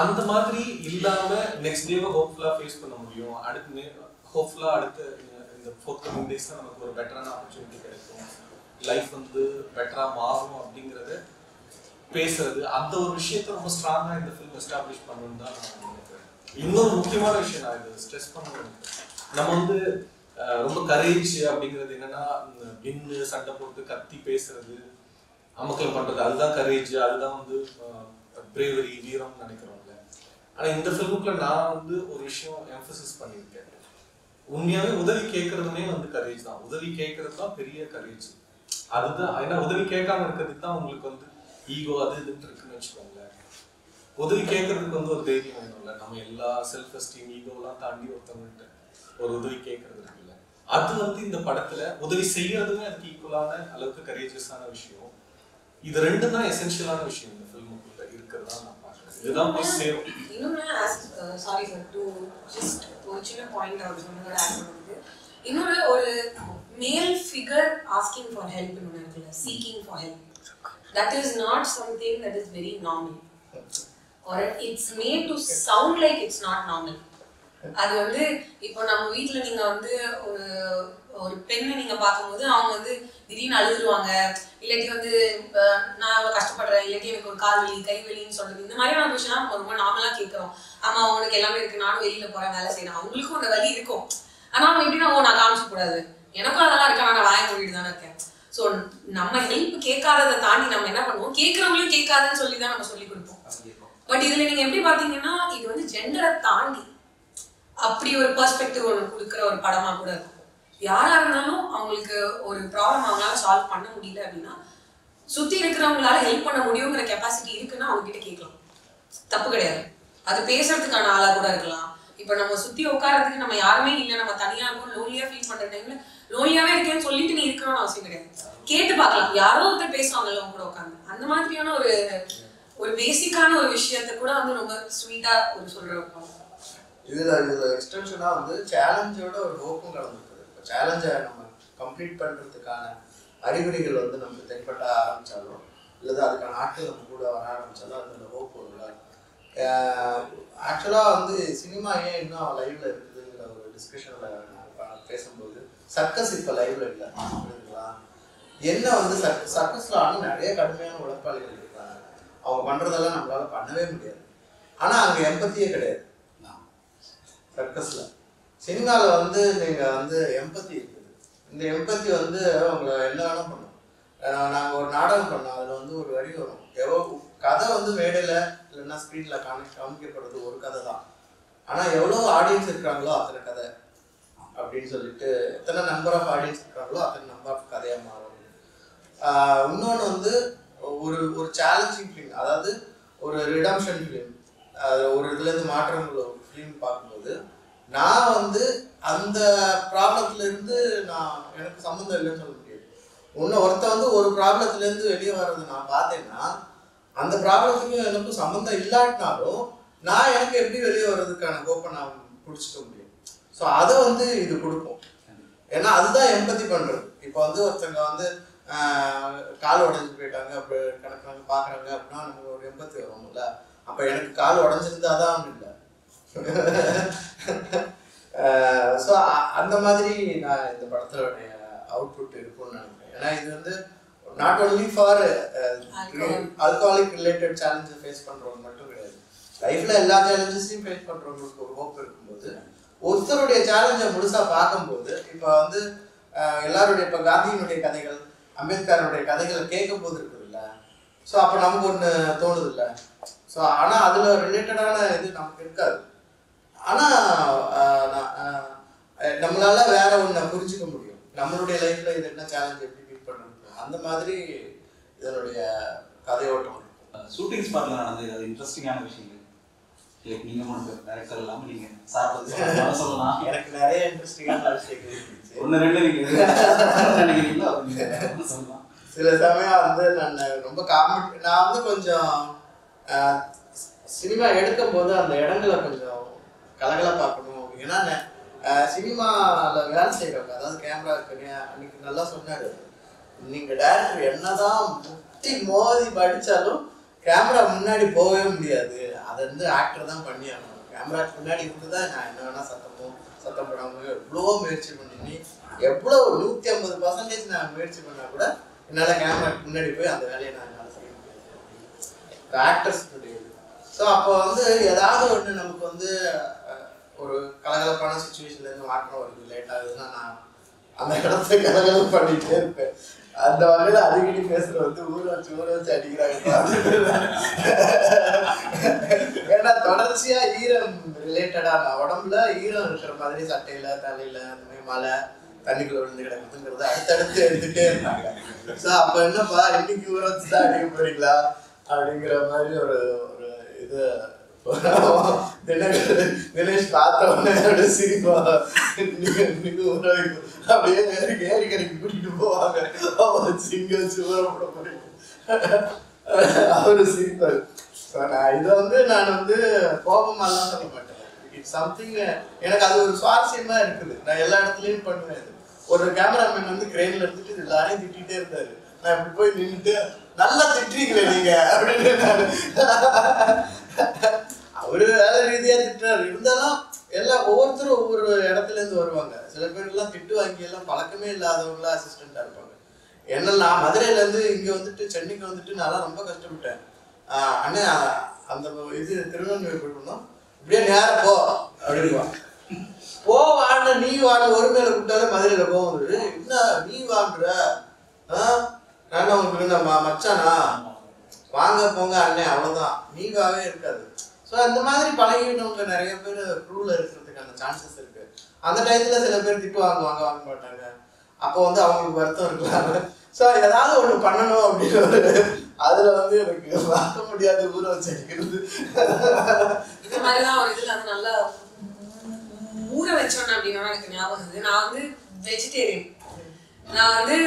அந்த மாதிரி இல்லாம நெக்ஸ்ட் டேவை ஹோப்ஃபுல்லா ஃபேஸ் பண்ண முடியும். அடுத்து ஹோப்ஃபுல்லா அடுத்த இந்த ஃபோர்த்கமிங் டேஸ்ல நமக்கு ஒரு பெட்டரான ஆப்பர்ச்சுனிட்டி கிடைக்கும், லைஃப் வந்து பெட்டரா மாறும் அப்படிங்கறது பேசுறது. அந்த ஒரு விஷயத்த ரொம்ப ஸ்ட்ராங்கா இந்த ஃபிலிம் எஸ்டாப்ளிஷ் பண்ணணும்னு தான் நான் நினைக்கிறேன். இன்னொரு முக்கியமான விஷயம் நான் இது ஸ்ட்ரெஸ் பண்ணணும், நம்ம வந்து ரொம்ப கரேஜ் அப்படிங்கிறது என்னன்னா பின்னு சண்டை போட்டு கத்தி பேசுறது, அமக்கல் பண்றது, அதுதான் கரேஜ், அதுதான் வந்து பிரேவரி, வீரம்னு நினைக்கிறோம்ல. ஆனா இந்த ஃபிலிமுக்குள்ள நான் வந்து ஒரு விஷயம் எம்பசிஸ் பண்ணியிருக்கேன். உண்மையாவே உதவி கேட்கறதுமே வந்து கரேஜ் தான். உதவி கேட்கறது தான் பெரிய கரேஜ். அதுதான் ஏன்னா உதவி கேட்காம இருக்கிறதுக்கு தான் உங்களுக்கு வந்து ஈகோ அது இதுன்னு இருக்குன்னு வச்சுக்கோங்களேன். உதவி கேட்கறதுக்கு வந்து ஒரு தைரியம் வேணும்ல. நம்ம எல்லா செல்ஃப் எஸ்டீம் ஈகோலாம் தாண்டி ஒருத்தவங்கள்ட்ட ஒரு உதவி கேட்கறது இருக்குல்ல, அது வந்து இந்த படத்துல உதவி செய்யறதுமே அதுக்கு ஈக்குவலான அளவுக்கு கரேஜஸான விஷயம். இது ரெண்டும் தான் எசென்ஷியலான விஷயம் இந்த ஃபிலிமுக்குள்ள இருக்கிறதா நான் பார்க்கிறேன். இதுதான் போய் சேரும். இன்னொன்று சாரி சார் டு ஜஸ்ட் ஒரு சின்ன பாயிண்ட் அவர் சொன்னதோட ஆட் பண்ணுறது, இன்னொரு ஒரு மேல் ஃபிகர் ஆஸ்கிங் ஃபார் ஹெல்ப் ஒன்று இருக்குல்ல, seeking for help, that is not something that is very normal, or it's made to sound like it's not normal. அது வந்து இப்போ நம்ம வீட்டுல நீங்க வந்து ஒரு ஒரு பெண்ணை நீங்க பார்க்கும்போது அவங்க வந்து திடீர்னு அழுதுருவாங்க, இல்லாட்டி வந்து நான் அவ்வளவு கஷ்டப்படுறேன், இல்லாட்டி எனக்கு ஒரு கால் வலி கை வலின்னு சொல்றது, இந்த மாதிரியான விஷயம் நம்ம ரொம்ப நார்மலா கேட்கிறோம். ஆமா அவனுக்கு எல்லாமே இருக்கு, நானும் வெளியில போறேன் வேலை செய்யறேன், அவங்களுக்கும் அந்த வலி இருக்கும். ஆனா அவங்க எப்படின்னா நான் காமிச்சு கூடாது, எனக்கும் அதெல்லாம் இருக்கா, நான் வாய மூடிட்டு தானே இருக்கேன். ஸோ நம்ம ஹெல்ப் கேட்காததை தாண்டி நம்ம என்ன பண்ணுவோம், கேட்கறவங்களையும் கேட்காதுன்னு சொல்லி தான் நம்ம சொல்லி கொடுப்போம். பட் இதுல நீங்க எப்படி பாத்தீங்கன்னா இது வந்து ஜெண்டரை தாண்டி அப்படி ஒரு பெர்ஸ்பெக்டிவ் ஒன்று கொடுக்குற ஒரு படமா கூட இருக்கும். யாரா இருந்தாலும் அவங்களுக்கு ஒரு ப்ராப்ளம் அவங்களால சால்வ் பண்ண முடியல அப்படின்னா சுத்தி இருக்கிறவங்களால ஹெல்ப் பண்ண முடியுங்கிற கெப்பாசிட்டி இருக்குன்னா அவங்க கிட்ட கேட்கலாம், தப்பு கிடையாது. அது பேசுறதுக்கான ஆளா கூட இருக்கலாம். இப்ப நம்ம சுத்தி உட்காரத்துக்கு நம்ம யாருமே இல்லை, நம்ம தனியா இருக்கும், லோன்லியா ஃபீல் பண்ற டைம்ல லோன்லியாவே இருக்கேன்னு சொல்லிட்டு நீ இருக்கணும்னு அவசியம் கிடையாது. கேட்டு பார்க்கலாம், யாரோ ஒருத்தர் பேசுவாங்கல்ல அவங்க கூட உட்காந்து. அந்த மாதிரியான ஒரு பேசிக்கான ஒரு விஷயத்த கூட வந்து ரொம்ப ஸ்வீட்டா ஒரு சொல்றோம். இதுல எக்ஸ்டென்ஷனா வந்து சேலஞ்சோட ஒரு ஹோப்பும் கலந்துருக்குது. இப்போ சேலஞ்சை நம்ம கம்ப்ளீட் பண்றதுக்கான அறிகுறிகள் வந்து நமக்கு தென்பட்ட ஆரம்பிச்சாலும், இல்லது அதுக்கான ஆட்கள் நம்ம கூட வர ஆரம்பிச்சாலும் அந்த ஹோப் வரும்ல. ஆக்சுவலா வந்து சினிமா ஏன் இன்னும் லைவ்ல இருக்குதுங்கிற ஒரு டிஸ்கஷன்ல பேசும்போது, சர்க்கஸ் இப்போ லைவ்ல இல்லை புரியுதுங்களா. என்ன வந்து சர்க்கஸ்ல ஆனால் நிறைய கடுமையான உழைப்பாளிகள் இருக்காங்க, அவங்க பண்றதெல்லாம் நம்மளால பண்ணவே முடியாது. ஆனா அங்க எம்பத்தியே கிடையாது சர்க்கஸ்ல. சினிமாவில் வந்து நீங்கள் வந்து எம்பத்தி இருக்குது. இந்த எம்பத்தி வந்து அவங்கள என்ன வேணால் பண்ணும். நாங்கள் ஒரு நாடகம் பண்ணோம், அதில் வந்து ஒரு வரி வரும், கதை வந்து மேடையில் இல்லைன்னா ஸ்க்ரீனில் காமிக்கப்படுறது ஒரு கதை தான், ஆனால் எவ்வளோ ஆடியன்ஸ் இருக்கிறாங்களோ அத்தனை கதை அப்படின்னு சொல்லிட்டு, எத்தனை நம்பர் ஆஃப் ஆடியன்ஸ் இருக்கிறாங்களோ அத்தனை நம்பர் ஆஃப் கதையாக மாறும். இன்னொன்று வந்து ஒரு சேலஞ்சிங் ஃபிலிம், அதாவது ஒரு ரிடம்ஷன் ஃபிலிம், ஒரு இதுலேருந்து மாற்றங்கள் ஒரு ஃபிலிம் பார்க்கும்போது நான் வந்து அந்த ப்ராப்ளத்துலேருந்து எனக்கு சம்மந்தம் இல்லைன்னு சொல்ல முடியாது. ஒருத்த வந்து ஒரு ப்ராப்ளத்துலேருந்து வெளியே வர்றது நான் பார்த்தேன்னா அந்த ப்ராப்ளத்துக்கும் எனக்கும் சம்மந்தம் இல்லாட்டினாலும் நான் எனக்கு எப்படி வெளியே வர்றதுக்கான கோப்பை நான் பிடிச்சிக்க முடியும். ஸோ அதை வந்து இது கொடுக்கும். ஏன்னா அதுதான் எம்பத்தி பண்ணுறது. இப்போ வந்து ஒருத்தங்க வந்து கால் உடஞ்சி போயிட்டாங்க அப்படி கிடக்குறாங்க பார்க்குறாங்க அப்படின்னா நமக்கு ஒரு எம்பத்தி வரும்ல. அப்போ எனக்கு கால் உடஞ்சிருந்தாதான் இல்லை. ஸோ அந்த மாதிரி நான் இந்த படத்தோடைய அவுட்புட் இருக்கும்னு நினைக்கிறேன். ஏன்னா இது வந்து not only for alcoholic related சேலஞ்சை ஃபேஸ் பண்ணுறவங்க மட்டும் கிடையாது, லைஃப்பில் எல்லா சேலஞ்சஸையும் ஃபேஸ் பண்ணுறவங்களுக்கு ஒரு ஹோப் இருக்கும்போது ஒருத்தருடைய சேலஞ்சை முழுசாக பார்க்கும்போது, இப்போ வந்து எல்லாருடைய இப்போ காந்தியினுடைய கதைகள், அம்பேத்கருடைய கதைகளை கேட்கும் போது இருக்குது இல்லை. ஸோ அப்போ நமக்கு ஒன்று தோணுது இல்லை. ஸோ ஆனால் அதில் ரிலேட்டடான இது நமக்கு இருக்காது. ஆனால் நம்மளால வேற ஒன்றை புரிஞ்சுக்க முடியும், நம்மளுடைய லைஃப்ல இது என்ன சேலஞ்ச் எப்படி ஃபீல் பண்ணுறது, அந்த மாதிரி இதனுடைய கதையோட்டம் இருக்கும். ஷூட்டிங் ஸ்பாட்ல நடந்தது அது இன்ட்ரெஸ்டிங்கான விஷயங்கள் லைக் நீங்க மட்டும் டைரக்டர் இல்லாம நீங்க சார் சொல்லலாம். எனக்கு நிறைய இன்ட்ரெஸ்டிங்கான விஷயங்கள் இருந்துச்சு. ஒன்று ரெண்டு நீங்க நினைக்கிறீங்களோ அது சொல்லலாம். சில சமயம் வந்து நான் ரொம்ப காமெடி, நான் வந்து கொஞ்சம் சினிமா எடுக்கும் போது அந்த இடங்களை கொஞ்சம் கலகலப்பாக்கணும். ஏன்னா சினிமாவில் வேலை செய்கிறவங்க, அதாவது கேமரா இருக்கு, அன்னைக்கு நல்லா சொன்னாரு, நீங்கள் டேரக்டர் என்னதான் முட்டி மோதி படித்தாலும் கேமரா முன்னாடி போகவே முடியாது, அதை வந்து ஆக்டர் தான் பண்ணி ஆகணும். கேமராக்கு முன்னாடி இருந்து தான் நான் என்ன வேணால் சத்தம் போடாமல் எவ்வளோ முயற்சி பண்ணி, எவ்வளோ 150% நான் முயற்சி பண்ணால் கூட என்னால் கேமராக்கு முன்னாடி போய் அந்த வேலையை நான் என்னால் செய்ய முடியாது. ஆக்டர்ஸ் கிடையாது. ஸோ அப்போ வந்து ஏதாவது ஒன்று நமக்கு வந்து ஒரு கலகலப்பான சுச்சுவேஷன்லேருந்து மாற்றம் வருது, லேட் ஆகுதுன்னா நான் அந்த இடத்த கலகலம் பண்ணிகிட்டே இருப்பேன். அந்த வகையில் அடிக்கடி பேசுகிற வந்து ஊரை வச்சு அடிக்கிறாங்க. ஏன்னா தொடர்ச்சியாக ஈரம் ரிலேட்டடாக நான் உடம்புல ஈரம் இருக்கிற மாதிரி சட்டையில் தலையில் அந்த மாதிரி மழை தண்ணிக்குள்ள விழுந்து கிடக்குதுங்கிறத அடுத்தடுத்து எடுத்துகிட்டே இருந்தாங்க. ஸோ அப்போ என்னப்பா இன்னைக்கு ஊரை வச்சு தான் அடிக்க போறீங்களா அப்படிங்கிற மாதிரி ஒரு இது தினேஷ் பார்த்தவொடனே சிரிப்பா அப்படியே ஏரி கடைக்கு கூட்டிட்டு போவாங்க, சிங்க வச்சு ஊறப்பட போறீங்க அவரு சிரிப்பாரு. இதை வந்து நான் வந்து கோபமாலாம் சொல்ல மாட்டேன். இட்ஸ் சம்திங், எனக்கு அது ஒரு சுவாரஸ்யமா இருக்குது. நான் எல்லா இடத்துலயும் பண்ணுவேன். ஒரு கேமராமேன் வந்து கிரெயின்ல இருந்துட்டு எல்லாரையும் திட்டிகிட்டே இருந்தாரு. நான் இப்படி போய் நின்றுட்டு நல்லா திட்டுறீங்களே நீங்க அப்படின்னு அவரு வேலை ரீதியா திட்டுறாரு. இருந்தாலும் எல்லாம் ஒவ்வொருத்தரும் ஒவ்வொரு இடத்துல இருந்து வருவாங்க. சில பேர்லாம் திட்டு வாங்கி எல்லாம் பழக்கமே இல்லாதவங்களா அசிஸ்டண்டா இருப்பாங்க. என்ன நான் மதுரையில இருந்து இங்க வந்துட்டு சென்னைக்கு வந்துட்டு நான் ரொம்ப கஷ்டப்பட்டேன். அண்ணே அந்த இது திருநெல்வேலி போயிருந்தோம், இப்படியே நேரம் போ அப்படின்வா. போ வாண்ட நீ வாண்ட ஒரு மேல கூப்பிட்டாலே மதுரையில போகுது. என்ன நீ வாங்குற, நான் உங்களுக்கு மச்சானா வாங்க போங்க அண்ணே அவ்வளவுதான், நீவாவே இருக்காது. ஸோ அந்த மாதிரி பழகினவங்க நிறைய பேர் க்ரூல இருக்கிறதுக்கான சான்சஸ் இருக்கு. அந்த டயத்துல சில பேர் திட்டு வாங்க மாட்டாங்க. அப்போ வந்து அவங்களுக்கு வருத்தம் இருக்கலாம். ஸோ ஏதாவது ஒண்ணு பண்ணணும் அப்படின்னு அதுல வந்து எனக்கு பார்க்க முடியாத ஊரை வச்சு அடிக்கிறது. இந்த மாதிரிதான் ஒரு இதுல வந்து நல்லா ஊற வச்சோன்னு அப்படின்னா எனக்கு ஞாபகம் வந்து, நான் வந்து வெஜிடேரியன். நான் வந்து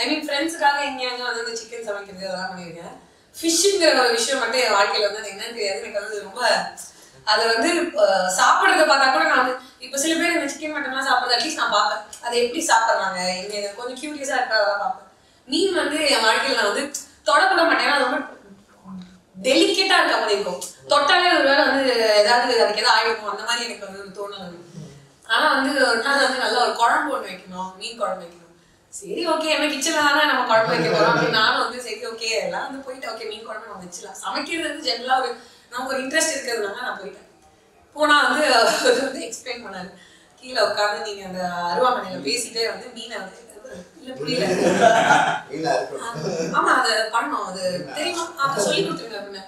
ஐ மீன் ஃப்ரெண்ட்ஸுக்காக எங்கேயாங்க வந்து சிக்கன் சமைக்கிறது அதெல்லாம் பண்ணியிருக்கேன். ஃபிஷ்ஷுங்கிற ஒரு விஷயம் மட்டும் என் வாழ்க்கையில வந்து அது என்னன்னு தெரியாது. எனக்கு வந்து ரொம்ப அதை வந்து சாப்பிட்றத பார்த்தா கூட நான் வந்து இப்போ சில பேர் இந்த சிக்கன் மட்டன்லாம் சாப்பிட்றது அட்லீஸ்ட் நான் பார்ப்பேன், அதை எப்படி சாப்பிட்றாங்க என்ன கொஞ்சம் கியூரியஸா இருக்கா அதெல்லாம் பார்ப்பேன். மீன் வந்து என் வாழ்க்கையில நான் வந்து தொடக்கூட மாட்டேன். அது ரொம்ப டெலிகேட்டா இருக்க மாதிரி இருக்கும். தொட்டாலே ஒரு வேளை வந்து ஏதாவது அதுக்கு ஏதாவது ஆயிடும் அந்த மாதிரி எனக்கு வந்து தோணல். ஆனா வந்து ஒரு நாள் வந்து நல்லா ஒரு குழம்பு ஒன்று வைக்கணும், மீன் குழம்பு வைக்கணும். சரி ஓகே, என்ன கிச்சன்ல தானே நம்ம குழம்பு வைக்க போறோம் அப்படின்னு நானும் வந்து சரி ஓகே எல்லாம் வந்து போயிட்டு ஓகே மீன் குழம்பு நம்ம வச்சுலாம். சமைக்கிறது வந்து ஜெனரலா ஒரு நமக்கு ஒரு இன்ட்ரெஸ்ட் இருக்கிறதுனால நான் போயிட்டேன். போனா வந்து வந்து எக்ஸ்பிளைன் பண்ணாரு, கீழே உட்காந்து நீங்க அந்த அருவாமனையில பேசிட்டே வந்து மீனை வந்து இல்ல புரியல ஆமா அதை பண்ணணும் அது தெரியுமா அப்ப சொல்லி கொடுத்துருங்க அப்படின்னு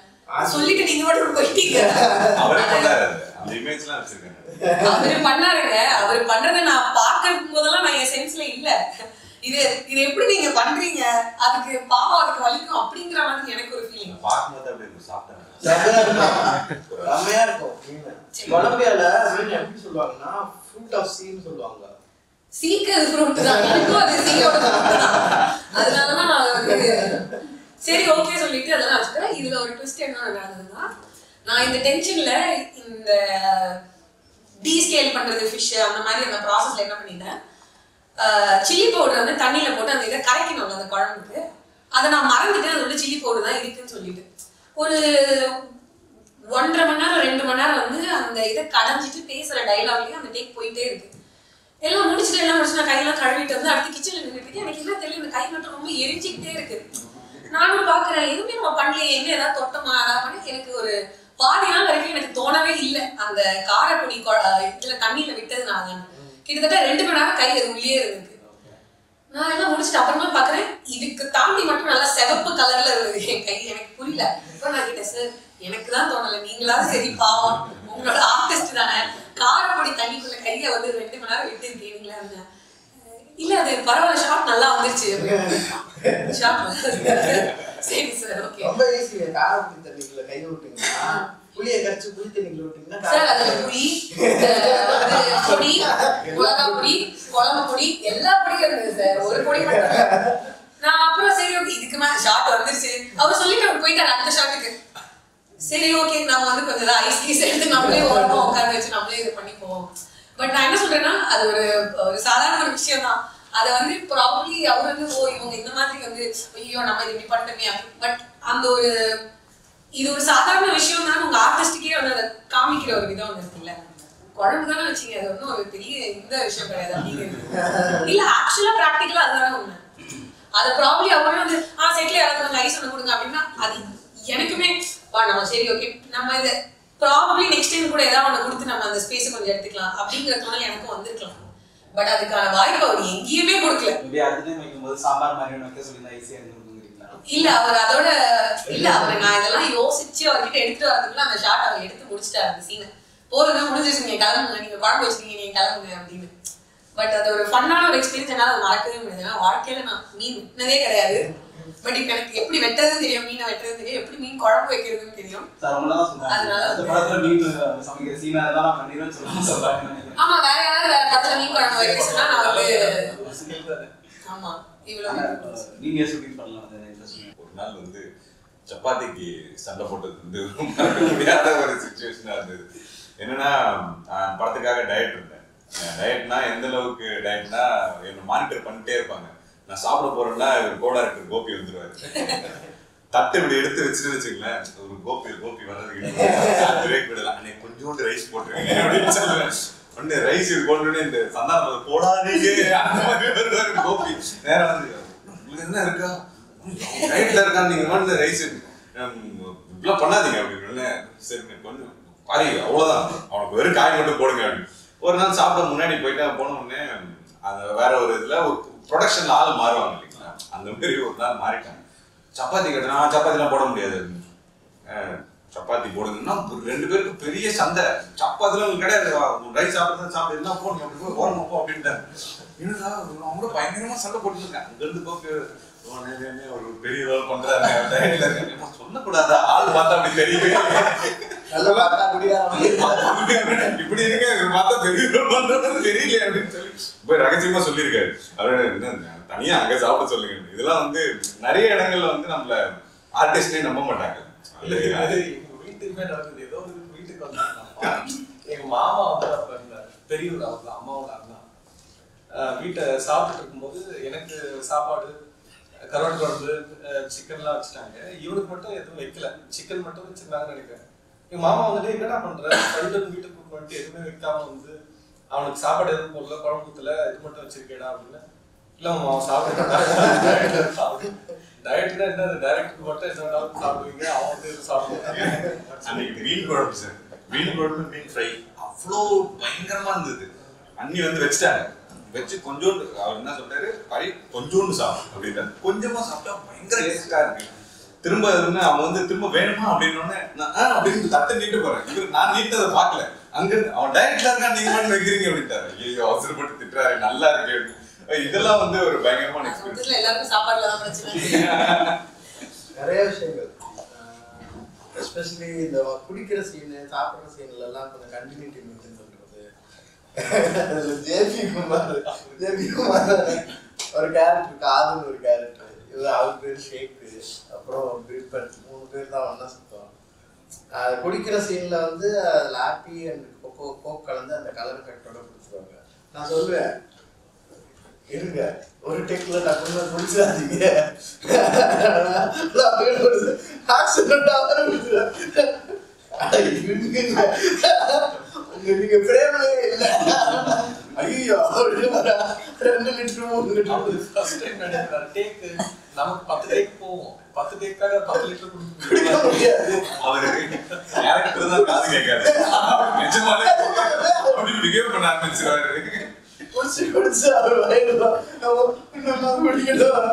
சொல்லிட்டு நீங்க மட்டும் போயிட்டீங்க. அவரு பண்ணாருங்க. அவரு பண்றதை நான் பாக்கும் போதெல்லாம் நான் என் சென்ஸ்ல இல்ல, இது இது எப்படி நீங்க பண்றீங்க, அதுக்கு பாவம் அதுக்கு வலிக்கும் அப்படிங்கிற மாதிரி எனக்கு ஒரு ஃபீலிங். செம்மையா இருக்கும். கொலம்பியால மீன் எப்படி சொல்லுவாங்கன்னா ஃப்ரூட் ஆஃப் சீன்னு சொல்லுவாங்க. சீக்கு அது ஃப்ரூட் தான், எனக்கும் அது சீயோட ஃப்ரூட் தான். அதனாலதான் நான் வந்து சரி ஓகே சொல்லிட்டு அதெல்லாம் வச்சுட்டேன். இதுல ஒரு ட்விஸ்ட் என்ன நடந்ததுன்னா, நான் இந்த டென்ஷன்ல இந்த டீஸ்கேல் பண்றது ஃபிஷ் அந்த மாதிரி அந்த ப்ராசஸ்ல என்ன பண்ணிட்டேன், சில்லி பவுடர் வந்து தண்ணியில போட்டு அந்த இதை கரைக்கணும் அந்த குழம்புக்கு. அதை நான் மறந்துட்டேன், அதோட சில்லி பவுடர் தான் இருக்குன்னு சொல்லிட்டு ஒரு 1.5 மணி நேரம் 2 மணி நேரம் வந்து அந்த இதை கடைஞ்சிட்டு பேசுற டைலாக்லயும் அந்த டேக் போயிட்டே இருக்கு. எல்லாம் முடிச்சுட்டு நான் கையெல்லாம் கழுவிட்டு வந்து அடுத்து கிச்சன்ல நின்றுட்டு எனக்கு என்ன தெரியல, இந்த கை மட்டும் ரொம்ப எரிஞ்சுக்கிட்டே இருக்கு. நானும் பாக்குறேன் எதுவுமே நம்ம பண்ணலையே, என்ன ஏதாவது தொட்டமா ஏதாவது பண்ணி எனக்கு ஒரு பாதி நாள் வரைக்கும் எனக்கு தோணவே இல்லை அந்த காரப்பொடி இதுல தண்ணியில விட்டதுனால. கிட்டத்தட்ட 2 மணி நேரம் கை அது உள்ளே இருக்கு. நான் எல்லாம் முடிச்சுட்டு அப்புறமா பாக்குறேன் இதுக்கு தாண்டி மட்டும் நல்லா சிவப்பு கலர்ல இருந்தது என் கை. எனக்கு புரியல. இப்போ நான் கிட்ட சார் எனக்கு தான் தோணலை, நீங்களாவது சரி பாவம் உங்களோட ஆர்டிஸ்ட் தானே, காரப்பொடி தண்ணிக்குள்ள கையை வந்து 2 மணி நேரம் விட்டு இருக்கீங்களா? இல்ல அது பரவாயில்ல ஷார்ட் நல்லா வந்துருச்சு. சரி சார் ஓகே. ரொம்ப ஈஸி. காரப்புளி தண்ணிக்குள்ள கை விட்டீங்கன்னா புளியை கரைச்சு புளி தண்ணிக்குள்ள விட்டீங்கன்னா சார் அதுல புளி பொடி மிளகா பொடி குழம்பு பொடி எல்லா பொடியும் இருக்குது சார். ஒரு பொடி மட்டும் நான் அப்புறம் சரி ஓகே இதுக்கு மேல ஷார்ட் வந்துருச்சு அவர் சொல்லிட்டு அவர் போயிட்டாரு அடுத்த ஷாட்டுக்கு. சரி ஓகே நம்ம வந்து கொஞ்சம் ஐஸ் கீஸ் எடுத்து நம்மளே ஓரமா உட்காந்து வச்சு நம்மளே இது பண்ணிப்போம். பட் நான் என்ன சொல்றேன்னா அது ஒரு சாதாரண ஒரு விஷயம் தான். அதை வந்து ப்ராபப்ளி அவர் வந்து ஓ இவங்க இந்த மாதிரி வந்து ஐயோ நம்ம இது இப்படி பண்ணிட்டோமே அப்படி. பட் அந்த ஒரு இது ஒரு சாதாரண விஷயம் தான். உங்க ஆர்டிஸ்டுக்கே வந்து அதை காமிக்கிற ஒரு விதம் ஒன்று இருக்குல்ல. குழம்பு தானே வச்சுங்க அது ஒன்றும் ஒரு பெரிய இந்த விஷயம் கிடையாது அப்படிங்கிறது இல்ல. ஆக்சுவலா ப்ராக்டிக்கலா அதுதானே உண்மை. அதை ப்ராப்ளி அவரும் வந்து செட்ல யாராவது ஐஸ் ஒன்று கொடுங்க அப்படின்னா அது எனக்குமே நம்ம சரி ஓகே நம்ம இதை ப்ராபப்ளி நெக்ஸ்ட் டைம் கூட ஏதாவது ஒன்று கொடுத்து நம்ம அந்த ஸ்பேஸை கொஞ்சம் எடுத்துக்கலாம் அப்படிங்கிறதுனால எனக்கும் வந்திருக்கலாம். பட் அதுக்கான வாய்ப்பு அவர் எங்கேயுமே கொடுக்கல. சாம்பார் மாதிரி வைக்க சொல்லி ஈஸியா இல்ல அவர் அதோட இல்ல அவர் நான் இதெல்லாம் யோசிச்சு அவர்கிட்ட எடுத்துட்டு வரதுக்குள்ள அந்த ஷாட் அவர் எடுத்து முடிச்சிட்டாரு. அந்த சீனை போதுங்க முடிஞ்சிருச்சு நீங்க கிளம்புங்க நீங்க குழம்பு வச்சுக்கீங்க நீங்க கிளம்புங்க அப்படின்னு. பட் அது ஒரு ஃபன்னான ஒரு எக்ஸ்பீரியன்ஸ். என்னால அதை மறக்கவே முடியாது. ஏன்னா வாழ்க்கையில நான் மீன் வெட்டினதே கிடையாது. பட் இப்ப எனக்கு எப்படி வெட்டுறதுன்னு தெரியும், மீனை வெட்டுறது தெரியும், எப்படி மீன் குழம்பு வைக்கிறதுன்னு தெரியும். ஆமா வேற யாராவது படத்துல மீன் குழம்பு வைக்க சொன்னா நான் வந்து ஆமா இவ்வளவு நீங்க ஷூட்டிங் பண்ணலாம். ஒரு நாள் வந்து சப்பாத்திக்கு சண்டை போட்டது வந்து முடியாத ஒரு சிச்சுவேஷனா இருந்தது. என்னன்னா படத்துக்காக டயட் இருந்தேன். டயட்னா எந்த அளவுக்கு டயட்னா என்ன மானிட்டர் பண்ணிட்டே இருப்பாங்க. நான் சாப்பிட போறேன்னா கோ டைரக்டர் கோபி வந்துருவாரு. தட்டு இப்படி எடுத்து வச்சுட்டு வச்சுங்களேன் ஒரு கோபி வர்றதுக்கு விடலாம் கொஞ்சோண்டு ரைஸ் போட்டுருக்கீங்க அப்படின்னு சொல்லுவேன். உடனே ரைஸ் இது கொண்டு இந்த சந்தானம் போடாதீங்க அந்த மாதிரி வருவாரு கோபி. நேரம் வந்து உங்களுக்கு என்ன இருக்கா டயட்ல இருக்கா நீங்க ரைஸ் இப்பெல்லாம் பண்ணாதீங்க அப்படின்னு. சரி கொஞ்சம் பாரு அவ்வளவுதான் அவனுக்கு வெறும் காய் மட்டும் போடுங்க அப்படின்னு. ஒரு நாள் சாப்பிட முன்னாடி போயிட்டு போன உடனே அந்த வேற ஒரு இதுல ஒரு ப்ரொடக்ஷன்ல ஆள் மாறுவாங்க இல்லைங்களா. அந்த மாதிரி ஒரு நாள் மாறிட்டாங்க. சப்பாத்தி கேட்டா சப்பாத்திலாம் போட முடியாது. சப்பாத்தி போடுங்கன்னா ரெண்டு பேருக்கு பெரிய சண்டை. சப்பாத்திலாம் கிடையாது ரைஸ் சாப்பிட்றது சாப்பிட்டு எல்லாம் போடணும் அப்படி ஓரமா போ அப்படின்ட்டாங்க. என்னடா அவங்க பயங்கரமா சண்டை போட்டுருக்கேன். அங்க இருந்து போக்கு ஒரு பெரிய ரோல் பண்றாங்க சொல்லக்கூடாதா ஆள் பார்த்தா அப்படி தெரியுது இப்படி இருக்க பார்த்தா பெரிய ரோல் பண்றது தெரியல அப்படின்னு சொல்லி போய் ரகசியமா சொல்லியிருக்காரு. அவரு தனியா அங்க சாப்பிட சொல்லுங்க. இதெல்லாம் வந்து நிறைய இடங்கள்ல வந்து நம்மள ஆர்டிஸ்டே நம்ப மாட்டாங்க. வீட்டுக்குமே நடக்குது. ஏதோ ஒரு வீட்டுக்கு வந்தாங்க எங்க மாமா வந்து பெரியவர் அவர் அம்மாவோட அண்ணா வீட்டை சாப்பிட்டு இருக்கும்போது எனக்கு சாப்பாடு கருவாட்டு குழம்பு சிக்கன்லாம் வச்சுட்டாங்க. இவனுக்கு மட்டும் எதுவும் வைக்கல. சிக்கன் மட்டும் வச்சிருந்தாங்கன்னு நினைக்கிறேன். எங்க மாமா வந்துட்டு என்னடா பண்ற பையன் வீட்டுக்கு வந்துட்டு எதுவுமே வைக்காம வந்து அவனுக்கு சாப்பாடு எதுவும் போடல குழம்பு ஊத்துல இது மட்டும் வச்சிருக்கேடா அப்படின்னு. இல்ல அவன் சாப்பிட்டு டயட்னா என்ன டைரக்டருக்கு மட்டும் என்ன சாப்பிடுவீங்க அவன் வந்து சாப்பிடுவாங்க. அன்னைக்கு மீன் குழம்பு சார் மீன் குழம்பு மீன் ஃப்ரை அவ்வளோ பயங்கரமா இருந்தது. அண்ணி வந்து வச்சுட்டாங்க. வச்சு கொஞ்சோண்டு அவர் என்ன சொல்றாரு பரி கொஞ்சோண்டு சாப்பிடும் அப்படின்றாரு. கொஞ்சமா சாப்பிட்டா பயங்கர டேஸ்டா இருக்கு. திரும்ப அவன் வந்து திரும்ப வேணுமா அப்படின்னு அப்படின்னு தட்டை நீட்டு போறேன். இவரு நான் நீட்டதை பார்க்கல. அங்க அவன் டயட்ல இருக்கான் நீங்க மட்டும் வைக்கிறீங்க அப்படின்ட்டாரு. ஐயோ அவசரப்பட்டு திட்டுறாரு நல்லா இருக்கு. இதெல்லாம் வந்து ஒரு பயங்கரமான எக்ஸ்பீரியன்ஸ். எல்லாருக்கும் சாப்பாடுல தான் பிரச்சனை. நிறைய விஷயங்கள் எஸ்பெஷலி இந்த குடிக்கிற சீனு சாப்பிட்ற சீன்ல எல்லாம் கொஞ்சம் கண்டினியூட்டி மெயின்டைன் பண்றது. ஜேபி குமார் ஒரு கேரக்டர் காதுன்னு ஒரு கேரக்டர். இது அவர் பேர் ஷேக்கு அப்புறம் பிரிப்பன் 3 பேர் தான் ஒன்னா சுத்தம். குடிக்கிற சீன்ல வந்து லாப்பி அண்ட் கோக் கலந்து அந்த கலர் கட்டோட கொடுத்துருவாங்க. நான் சொல்லுவேன் இருங்க ஒரு டெக்ல டக்குன்னு குடிச்சிடாதீங்க நீங்க பிரேம்லயே இல்ல ஐயோ 2 லிட்டர் 3 லிட்டர் டேக் நமக்கு 10 டேக் போவோம். 10 டேக்காக 10 லிட்டர் குடிக்க முடியாது. அவரு கேரக்டர் தான் காது கேட்காது. நிஜமாலே அப்படி பிஹேவ் பண்ண ஆரம்பிச்சிருவாரு. குடிச்சு அவர் வயதுதான் குடிக்கணும்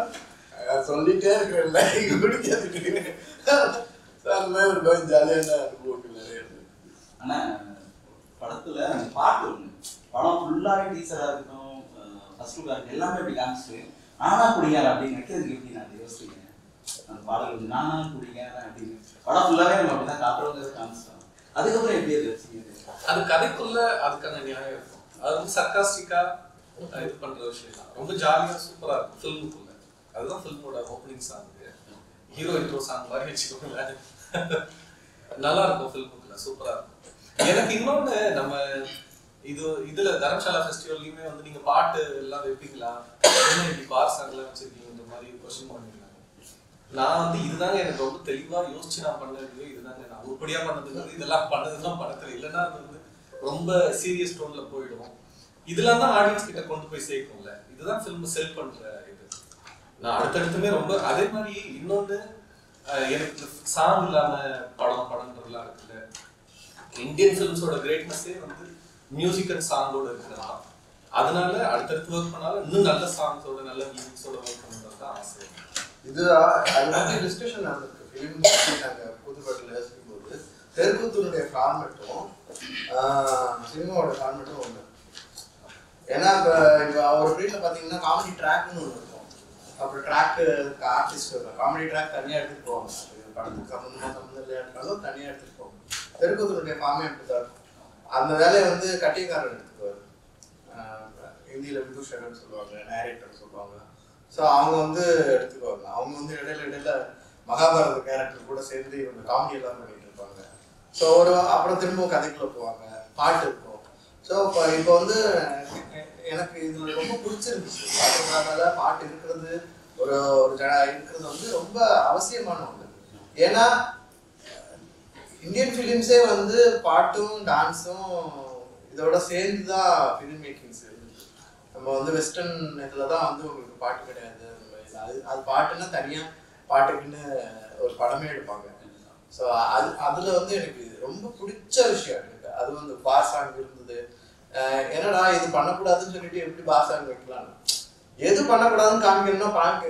சொல்லிட்டே இருக்கிறேன் குடிக்கிறதுக்கு. அந்த மாதிரி ஒரு கொஞ்சம் ஜாலியான அனுபவங்கள் நிறைய இருக்கு. ஆனா படத்துல பாட்டு ஒண்ணு படம் ஃபுல்லாவே டீச்சரா இருக்கட்டும் ஃபர்ஸ்ட் லுக்கா இருக்கு எல்லாமே இப்படி காமிச்சு ஆனா குடியார் அப்படின்னு வைக்கிறதுக்கு எப்படி நான் யோசிக்கிறேன். அந்த பாடல் வந்து நான் பிடிங்க அப்படின்னு படம் ஃபுல்லாவே நம்ம அப்படிதான் காட்டுறோங்கிறத காமிச்சிட்டாங்க. அதுக்கப்புறம் எப்படி அது கதைக்குள்ள அதுக்கான நியாயம் இருக்கும். அது வந்து சர்க்காஸ்டிக்கா இது பண்ற விஷயம் தான். ரொம்ப ஜாலியா சூப்பரா இருக்கும் ஃபிலிமுக்குள்ள. அதுதான் ஃபிலிமோட opening song. Hero intro song மாதிரி வச்சுக்கோங்களேன். நல்லா இருக்கும் ஃபிலிமுக்குள்ள, சூப்பரா இருக்கும். எனக்கு இன்னொன்னு, நம்ம இதுல தர்மசாலா ஃபெஸ்டிவல்லையுமே வந்து நீங்க பாட்டு எல்லாம் வைப்பீங்களா, என்ன இப்படி பார் சாங்லாம் வச்சிருக்கீங்கன்ற மாதிரி கொஸ்டின் பண்ணிருக்காங்க. நான் வந்து இதுதாங்க எனக்கு ரொம்ப தெளிவா யோசிச்சு நான் பண்ணது, இதுதாங்க நான் உருப்படியா பண்ணதுக்கு இதெல்லாம் பண்ணதுலாம் படத்துல இல்லைன்னா அது வந்து ரொம்ப சீரியஸ் டோன்ல போயிடும். இதெல்லாம் தான் ஆடியன்ஸ் கிட்ட கொண்டு போய் சேர்க்கும்ல. இதுதான் ஃபிலிம் செல் பண்ற இது. நான் அடுத்தடுத்துமே ரொம்ப அதே மாதிரி இன்னொன்று எனக்கு சாங் இல்லாம படம்ன்றதுலாம் இருக்குல்ல. இந்தியன் ஃபிலிம்ஸோட கிரேட்னஸே வந்து மியூசிக் அண்ட் சாங்கோட இருக்கிறதா. அதனால அடுத்தடுத்து ஒர்க் பண்ணாலும் இன்னும் நல்ல சாங்ஸோட நல்ல மியூசிக்ஸோட ஒர்க் பண்ணுறது தான் ஆசை. இது அது வந்து டிஸ்கஷன் நடந்திருக்கு. ஃபிலிம் நாங்கள் புதுப்பட்டில் யோசிக்கும்போது தெருக்கூத்தூருடைய ஃபார்மெட்டும் சினிமாவோட ஃபார்மெட்டும் ஒன்று. ஏன்னா இப்போ அவர் வீட்டில் பார்த்தீங்கன்னா காமெடி ட்ராக்னு ஒன்று இருக்கும். அப்புறம் ட்ராக்கு ஆர்டிஸ்ட் காமெடி ட்ராக் தனியாக எடுத்துகிட்டு போவாங்க. படத்துக்கு சம்மந்தம் இல்லையா இருந்தாலும் தனியாக எடுத்துகிட்டு போவாங்க. தெருக்கூத்தூருடைய ஃபார்மே அப்படி தான் இருக்கும். அந்த வேலையை வந்து கட்டியக்காரன் எடுத்துக்குவார். ஹிந்தியில் விதூஷகன் சொல்லுவாங்க, நேரேட்டர் சொல்லுவாங்க. ஸோ அவங்க வந்து எடுத்துக்குவாங்க. அவங்க வந்து இடையில மகாபாரத கேரக்டர் கூட சேர்ந்து இவங்க காமெடி எல்லாம் பண்ணிட்டு இருப்பாங்க. ஸோ அப்புறம் திரும்பவும் கதைக்குள்ள போவாங்க, பாட்டு இருக்கும். ஸோ இப்போ வந்து எனக்கு இதுல ரொம்ப பிடிச்சிருந்துச்சு. பாட்டு இருக்கிறது இருக்கிறது வந்து ரொம்ப அவசியமான ஒன்று. ஏன்னா இந்தியன் ஃபிலிம்ஸே வந்து பாட்டும் டான்ஸும் இதோட சேர்ந்து தான் ஃபிலிம் மேக்கிங்ஸ் இருந்துச்சு. நம்ம வந்து வெஸ்டர்ன் இதில் தான் வந்து உங்களுக்கு பாட்டு கிடையாது. அது பாட்டுன்னா தனியாக பாட்டுக்குன்னு ஒரு படமே எடுப்பாங்க. ஸோ அதில் வந்து எனக்கு ரொம்ப பிடிச்ச விஷயம் எனக்கு அது வந்து பாஸ் சாங் இருந்தது. என்னடா இது பண்ணக்கூடாதுன்னு சொல்லிட்டு எப்படி பாஸ் சாங் வைக்கலாம்னு, எது பண்ணக்கூடாதுன்னு காமிக்கணும்னா பாட்டு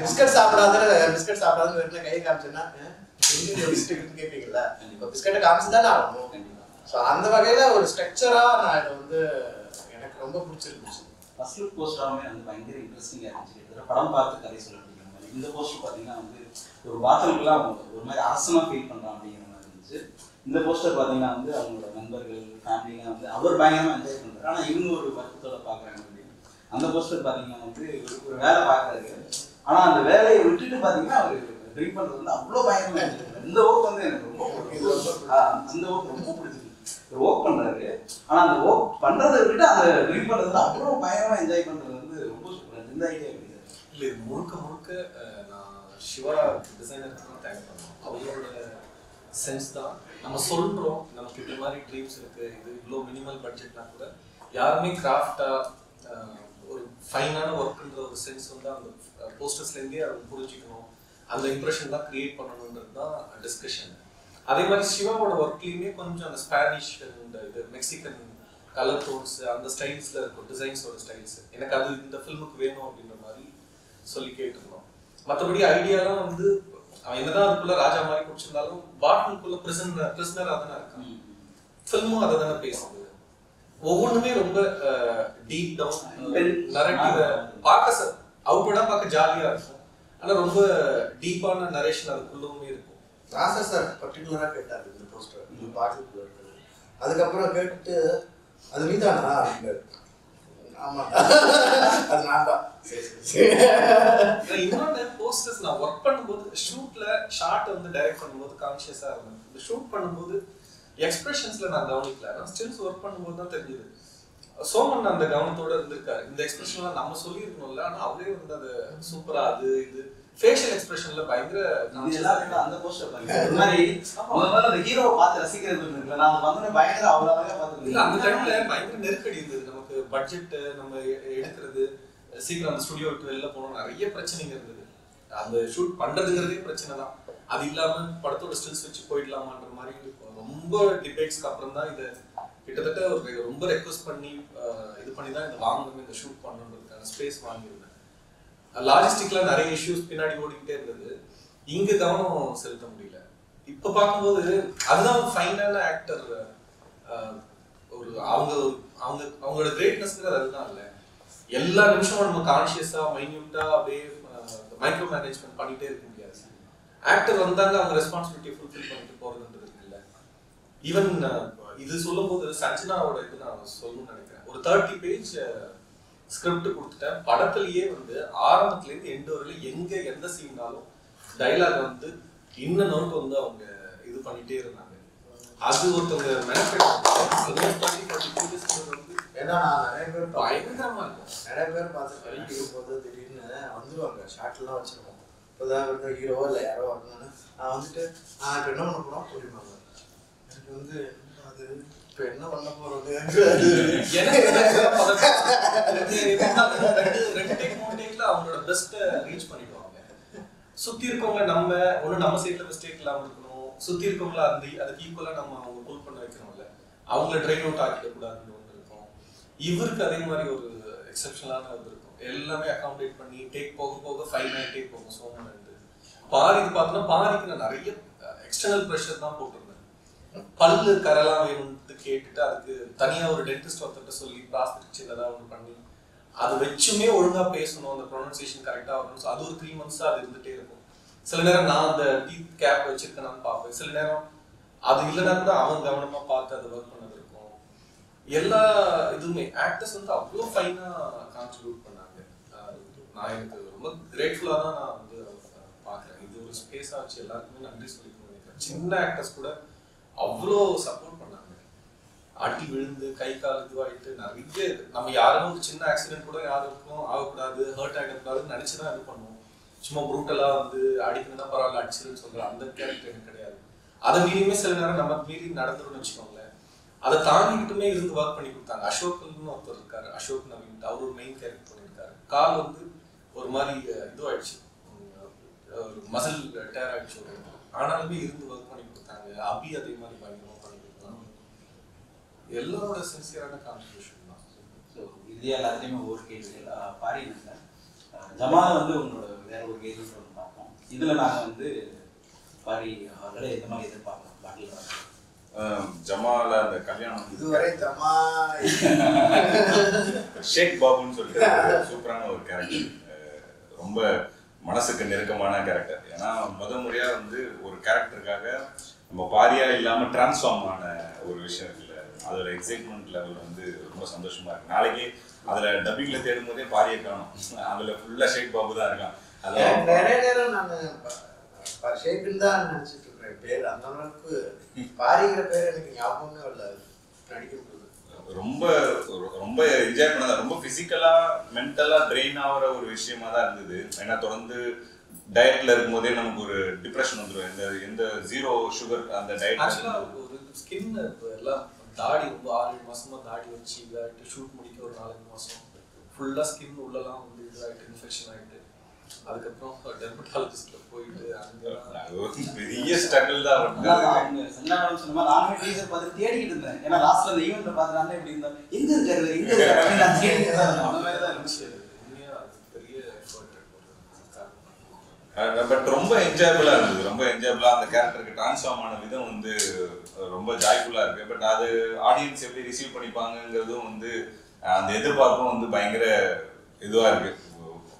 பிஸ்கட் சாப்பிடாதுன்னு வெறும் கை காமிச்சேன்னா கேட்பீங்கல்ல, இப்போ பிஸ்கட்டை காமிச்சுதானே ஆகணும். ஸோ அந்த வகையில ஒரு ஸ்ட்ரக்சரா நான் இதை வந்து எனக்கு ரொம்ப பிடிச்சிருந்துச்சு. ஃபர்ஸ்ட் லுக் போஸ்டராமே வந்து பயங்கர இன்ட்ரெஸ்டிங்காக இருந்துச்சு. படம் பார்த்து கதை சொல்ல அப்படிங்கிற மாதிரி. இந்த போஸ்டர் பார்த்தீங்கன்னா வந்து ஒரு பாத்திரம்லாம் ஒரு மாதிரி அரசமாக ஃபீல் பண்ணுறான் அப்படிங்கிற மாதிரி இருந்துச்சு. இந்த போஸ்டர் பார்த்தீங்கன்னா வந்து அவங்களோட நண்பர்கள் ஃபேமிலிலாம் வந்து அவர் பயங்கரமாக என்ஜாய் பண்ணுறாரு. ஆனால் இவங்க ஒரு வருத்தத்தோட பார்க்குறாங்க அப்படின்னு. அந்த போஸ்டர் பார்த்தீங்கன்னா வந்து ஒரு வேலை பார்க்குறாரு. ஆனால் அந்த வேலையை விட்டுட்டு பார்த்தீங்கன்னா அவர் ட்ரிங்க் பண்ணுறது வந்து அவ்வளோ பயங்கரமாக இருந்துச்சு. இந்த ஒர்க் வந்து எனக்கு ரொம்ப அந்த ஒர்க் ரொம்ப பிடிச்சிருக்கு. ஒர்க் பண்ணுறாரு, ஆனால் அந்த ஒர்க் பண்ணுறதை விட்டு அந்த ட்ரிங்க் பண்ணுறது அவ்வளோ பயங்கரமாக என்ஜாய் பண்ணுறது வந்து ரொம்ப சூப்பராக. இந்த ஐடியா இல்லை இல்லை, முழுக்க நான் சிவா டிசைனருக்கு தான் தேங்க் பண்ணுவோம். அவங்களோட சென்ஸ் தான் நம்ம சொல்கிறோம். நமக்கு இந்த மாதிரி ட்ரீம்ஸ் இருக்குது, இது இவ்வளோ மினிமல் பட்ஜெட்னா கூட யாருமே கிராஃப்டாக ஒரு ஃபைனான ஒர்க்குன்ற ஒரு சென்ஸ் வந்து அந்த போஸ்டர்ஸ்லேருந்தே அதை புரிஞ்சிக்கணும், அந்த இம்ப்ரெஷன் தான் கிரியேட் பண்ணணுன்றது தான் டிஸ்கஷன். அதே மாதிரி சிவாவோட ஒர்க்லேயுமே கொஞ்சம் அந்த ஸ்பானிஷ் இந்த இது மெக்சிகன் கலர் டோன்ஸ் அந்த ஸ்டைல்ஸில் இருக்கும், டிசைன்ஸோட ஸ்டைல்ஸ். எனக்கு அது இந்த ஃபில்முக்கு வேணும் அப்படின்ற மாதிரி சொல்லி கேட்டிருந்தோம். மற்றபடி ஐடியாலாம் வந்து அவன் என்னதான் அதுக்குள்ள ராஜா மாதிரி குடிச்சிருந்தாலும் பாட்டிலுக்குள்ள பிரிசனராக தானே இருக்கான். ஃபில்மும் அதை தானே பேசுது. ஒவ்வொன்றுமே ரொம்ப டீப் டவுன் நரேட்டிவ பார்க்க அவுட்டோட பார்க்க ஜாலியா இருக்கும். ஆனால் ரொம்ப டீப்பான நரேஷன் அதுக்குள்ளவுமே இருக்கும். ராசா சார் பர்டிகுலராக கேட்டார் இந்த போஸ்டர் இந்த பாட்டிலுக்குள்ள இருக்குது. அதுக்கப்புறம் கேட்டுட்டு அது நீதானா அப்படின்னாரு. ஆமா அது நான் தான். இன்னொன்று போஸ்டர்ஸ் நான் ஒர்க் பண்ணும்போது ஷூட்ல ஷார்ட் வந்து டைரக்ட் பண்ணும்போது கான்சியஸா இருந்தேன். இந்த ஷூட் பண்ணும்போது எக்ஸ்பிரஷன்ஸ்ல நான் கவனிக்கல. நான் ஸ்டில்ஸ் ஒர்க் பண்ணும்போது தான் தெரிஞ்சது. சோமன் அந்த கவனத்தோட இருந்திருக்காரு. இந்த எக்ஸ்பிரஷன்லாம் நம்ம சொல்லியிருக்கணும்ல, ஆனால் அவரே வந்து அது சூப்பரா அது இது ஃபேஷியல் எக்ஸ்பிரஷன்ல பயங்கர அந்த போஸ்டர் பாருங்க மாதிரி முதல்ல அந்த ஹீரோவை பார்த்து ரசிக்கிறது இருக்குல்ல, நான் வந்து பயங்கர அவ்வளவு பார்த்து அந்த டைம்ல பயங்கர நெருக்கடி இருந்தது. நமக்கு பட்ஜெட் நம்ம எடுக்கிறது சீக்கிரம் அந்த ஸ்டுடியோ விட்டு வெளில போனோம், நிறைய பிரச்சனைங்க இருந்தது. அந்த ஷூட் பண்றதுங்கிறதே பிரச்சனை தான். அது இல்லாம படத்தோட ஸ்டில்ஸ் வச்சு போயிடலாமான்ற மாதிரி ரொம்ப டிபேட்ஸ்க்கு அப்புறம் தான் இதை கிட்டத்தட்ட ஒரு ரொம்ப ரெக்வஸ்ட் பண்ணி இது பண்ணி தான் இந்த வாங்கணும், இந்த ஷூட் பண்ணணுன்றதுக்கான ஸ்பேஸ் வாங்கியிருந்தேன். லாஜிஸ்டிக்ல நிறைய இஷ்யூஸ் பின்னாடி ஓடிக்கிட்டே இருந்தது. இங்க கவனம் செலுத்த முடியல. இப்ப பார்க்கும்போது அதுதான் ஃபைனான ஆக்டர். ஒரு அவங்களோட கிரேட்னஸ்ங்கிறது அதுதான் இல்லை. எல்லா நிமிஷமும் நம்ம கான்சியஸா மைன்யூட்டா அப்படியே மைக்ரோ மேனேஜ்மெண்ட் பண்ணிட்டே இருக்க முடியாது. ஆக்டர் வந்தாங்க, அவங்க ரெஸ்பான்சிபிலிட்டியை ஃபுல்ஃபில் பண்ணிட்டு போறதுன்றது இருக்குல்ல. ஈவன் இது சொல்லும் போது சஞ்சனாவோட இது நான் சொல்லணும்னு நினைக்கிறேன். ஒரு 30 பேஜ் ஸ்கிரிப்ட் கொடுத்துட்டேன். படத்துலயே வந்து ஆரம்பத்துல இருந்து எண்டு வரையில எங்க எந்த சீன்னாலும் டைலாக் வந்து இன்னும் நோட்டு வந்து அவங்க இது பண்ணிட்டே இருந்தாங்க. அது ஒருத்தவங்க ஏன்னா நான் நிறைய பேர் பயங்கரமா இருக்கும். நிறைய பேர் பார்த்து போது திடீர்னு வந்துருவாங்க, ஷார்ட்லாம் வச்சிருக்கோம். இப்போதான் வந்து ஹீரோவோ இல்லை யாரோ வரணும்னு நான் வந்துட்டு இப்போ என்ன பண்ண போறோம் புரியுமாங்க. எனக்கு வந்து அது இப்போ என்ன பண்ண போறது அவங்களோட பெஸ்ட்டை ரீச் பண்ணிடுவாங்க. சுத்தி இருக்கவங்க நம்ம சைட்ல மிஸ்டேக் இல்லாம இருக்கணும், சுத்தி இருக்கவங்கள அதுக்கு ஈக்குவலா நம்ம அவங்க புல் பண்ண வைக்கிறோம்ல, அவங்கள ட்ரெயின் அவுட் ஆக்கிட கூடாதுன்னு ஒன்று இருக்கும். இவருக்கு அதே மாதிரி ஒரு எக்ஸப்ஷனலான இது இருக்கும். எல்லாமே அகாமடேட் பண்ணி டேக் போக போக 5 டேக் போகும். சோமன் பாரிக்கு பார்த்தோம்னா பாரிக்கு நான் நிறைய எக்ஸ்டர்னல் ப்ரெஷர் தான் போட்டிருந்தேன். பல்லு கரெல்லாம் வேணும்னு கேட்டுட்டு அதுக்கு தனியா ஒரு டென்டிஸ்ட் ஒருத்தர்கிட்ட சொல்லி பிளாஸ்டிக் சின்னதாக ஒன்று பண்ணி அது வச்சுமே ஒழுங்கா பேசணும், அந்த ப்ரொனன்சியேஷன் கரெக்டாக வரணும். ஸோ அது ஒரு 3 months அது இருந்துகிட்டே இருக்கும். சில நேரம் நான் அந்த டீத் கேப் வச்சிருக்கேன்னு பார்ப்பேன், சில நேரம் அது இல்லைன்னா கூட அவன் கவனமா பார்த்து அதை ஒர்க் பண்ணது இருக்கும். எல்லா இதுவுமே ஆக்டர்ஸ் வந்து அவ்வளோ ஃபைனா கான்ட்ரிபியூட் பண்ணாங்க. நான் எனக்கு ரொம்ப கிரேட்ஃபுல்லாக தான் நான் வந்து பார்க்குறேன். இது ஒரு ஸ்பேஸாக வச்சு எல்லாருக்குமே நன்றி சொல்லிக்கணும்னு நினைக்கிறேன். சின்ன ஆக்டர்ஸ் கூட அவ்வளோ சப்போர்ட் பண்ணாங்க. அடி விழுந்து கை கால் இதுவாகிட்டு நிறைய நம்ம யாரும் ஒரு சின்ன ஆக்சிடென்ட் கூட யாருக்கும் ஆகக்கூடாது, ஹர்ட் ஆகிடக்கூடாதுன்னு நினச்சிதான் இது பண்ணுவோம். சும்மா ப்ரூட்டலாக வந்து அடிக்கணும்னா பரவாயில்ல அடிச்சிருன்னு சொல்கிறேன், அந்த கேரக்டர் எனக்கு கிடையாது. அதை மீறியுமே சில நேரம் நம்ம மீறி நடந்துருன்னு வச்சுக்கோங்களேன். அதை தாங்கிக்கிட்டுமே இருந்து ஒர்க் பண்ணி கொடுத்தாங்க. அசோக்னு ஒருத்தர் இருக்காரு, அசோக் நவீன், அவர் ஒரு மெயின் கேரக்டர் பண்ணியிருக்காரு. கால் வந்து ஒரு மாதிரி இதுவாயிடுச்சு, ஒரு மசில் டேர் ஆகிடுச்சு, ஆனாலுமே இருந்து ஒர்க் பண்ணி கொடுத்தாங்க. அபி அதே மாதிரி பயங்கரமாக பண்ணி கொடுத்தாங்க. எல்லாரோட சின்சியரான கான்ட்ரிபியூஷன் தான். ஸோ இது எல்லாத்தையுமே ஒவ்வொரு கேள்விகள் பாரியில் ஜமால் வந்து உங்களோட வேற ஒரு கேள்வி பார்ப்போம். இதில் நாங்கள் வந்து பாரி அவர்களை எந்த மாதிரி எதிர்பார்க்கலாம் பாட்டில் ஜமால அந்த கல்யாணம் இதுவரை ஷேக் பாபுன்னு சொல்லிட்டு சூப்பரான ஒரு கேரக்டர், ரொம்ப மனசுக்கு நெருக்கமான கேரக்டர். ஏன்னா முறையா வந்து ஒரு கேரக்டருக்காக நம்ம பாரியா இல்லாம டிரான்ஸ்ஃபார்ம் ஆன ஒரு விஷயம் இருக்குல்ல, அதோட எக்ஸைட்மெண்ட் லெவல் வந்து ரொம்ப சந்தோஷமா இருக்கு. நாளைக்கு அதுல டப்பிங்ல தேடும் போதே பாரியை காணும், அதுல ஃபுல்லா ஷேக் பாபு தான் இருக்கான். நிறைய நேரம் நான் ஷேக்குன்னு தான் நினைச்சிட்டு இருக்கிறேன் பேர். அந்த அளவுக்கு பாரிங்கிற பேர் எனக்கு ஞாபகமே இல்லை நடிக்கிறது. ரொம்ப ரொம்ப என்ஜாய் பண்ணதா, ரொம்ப பிசிக்கலா மென்டலா ட்ரெயின் ஆகிற ஒரு விஷயமா தான் இருந்தது. ஏன்னா தொடர்ந்து டயட்ல இருக்கும்போதே நமக்கு ஒரு டிப்ரெஷன் வந்துடும். எந்த 0 சுகர் அந்த டயட். ஒரு ஸ்கின் எல்லாம் தாடி ரொம்ப 6-7 மாசமா தாடி வச்சு இதாகிட்டு ஷூட் முடிக்க ஒரு 4-5 மாசம் ஃபுல்லா ஸ்கின் உள்ளலாம் வந்து இதாகிட்டு இன்ஃபெக்ஷன் ஆகிட்டு அதுக்கப்புறம் டெர்மட்டாலஜிஸ்ட்ல போயிட்டு பெரிய ஸ்ட்ரகிள் தான். அவங்க சஞ்சனா சொன்ன மாதிரி நானுமே டீசர் பார்த்து தேடிக்கிட்டு இருந்தேன். ஏன்னா லாஸ்ட்ல அந்த ஈவெண்ட்ல பார்த்துட்டு எப்படி இருந்தா எங்க இருக்காரு நான் தேடிக்கிட்டு அந்த மாதிரி தான் இருந்துச்சு. பெரிய பட் ரொம்ப என்ஜாயபிளா இருந்தது, ரொம்ப என்ஜாயபிளா அந்த கேரக்டருக்கு டிரான்ஸ்ஃபார்ம் ஆன விதம் வந்து ரொம்ப ஜாய்ஃபுல்லா இருக்கு. பட் அது ஆடியன்ஸ் எப்படி ரிசீவ் பண்ணிப்பாங்கிறதும் வந்து அந்த எதிர்பார்ப்பும் வந்து பயங்கர இதுவா இருக்கு.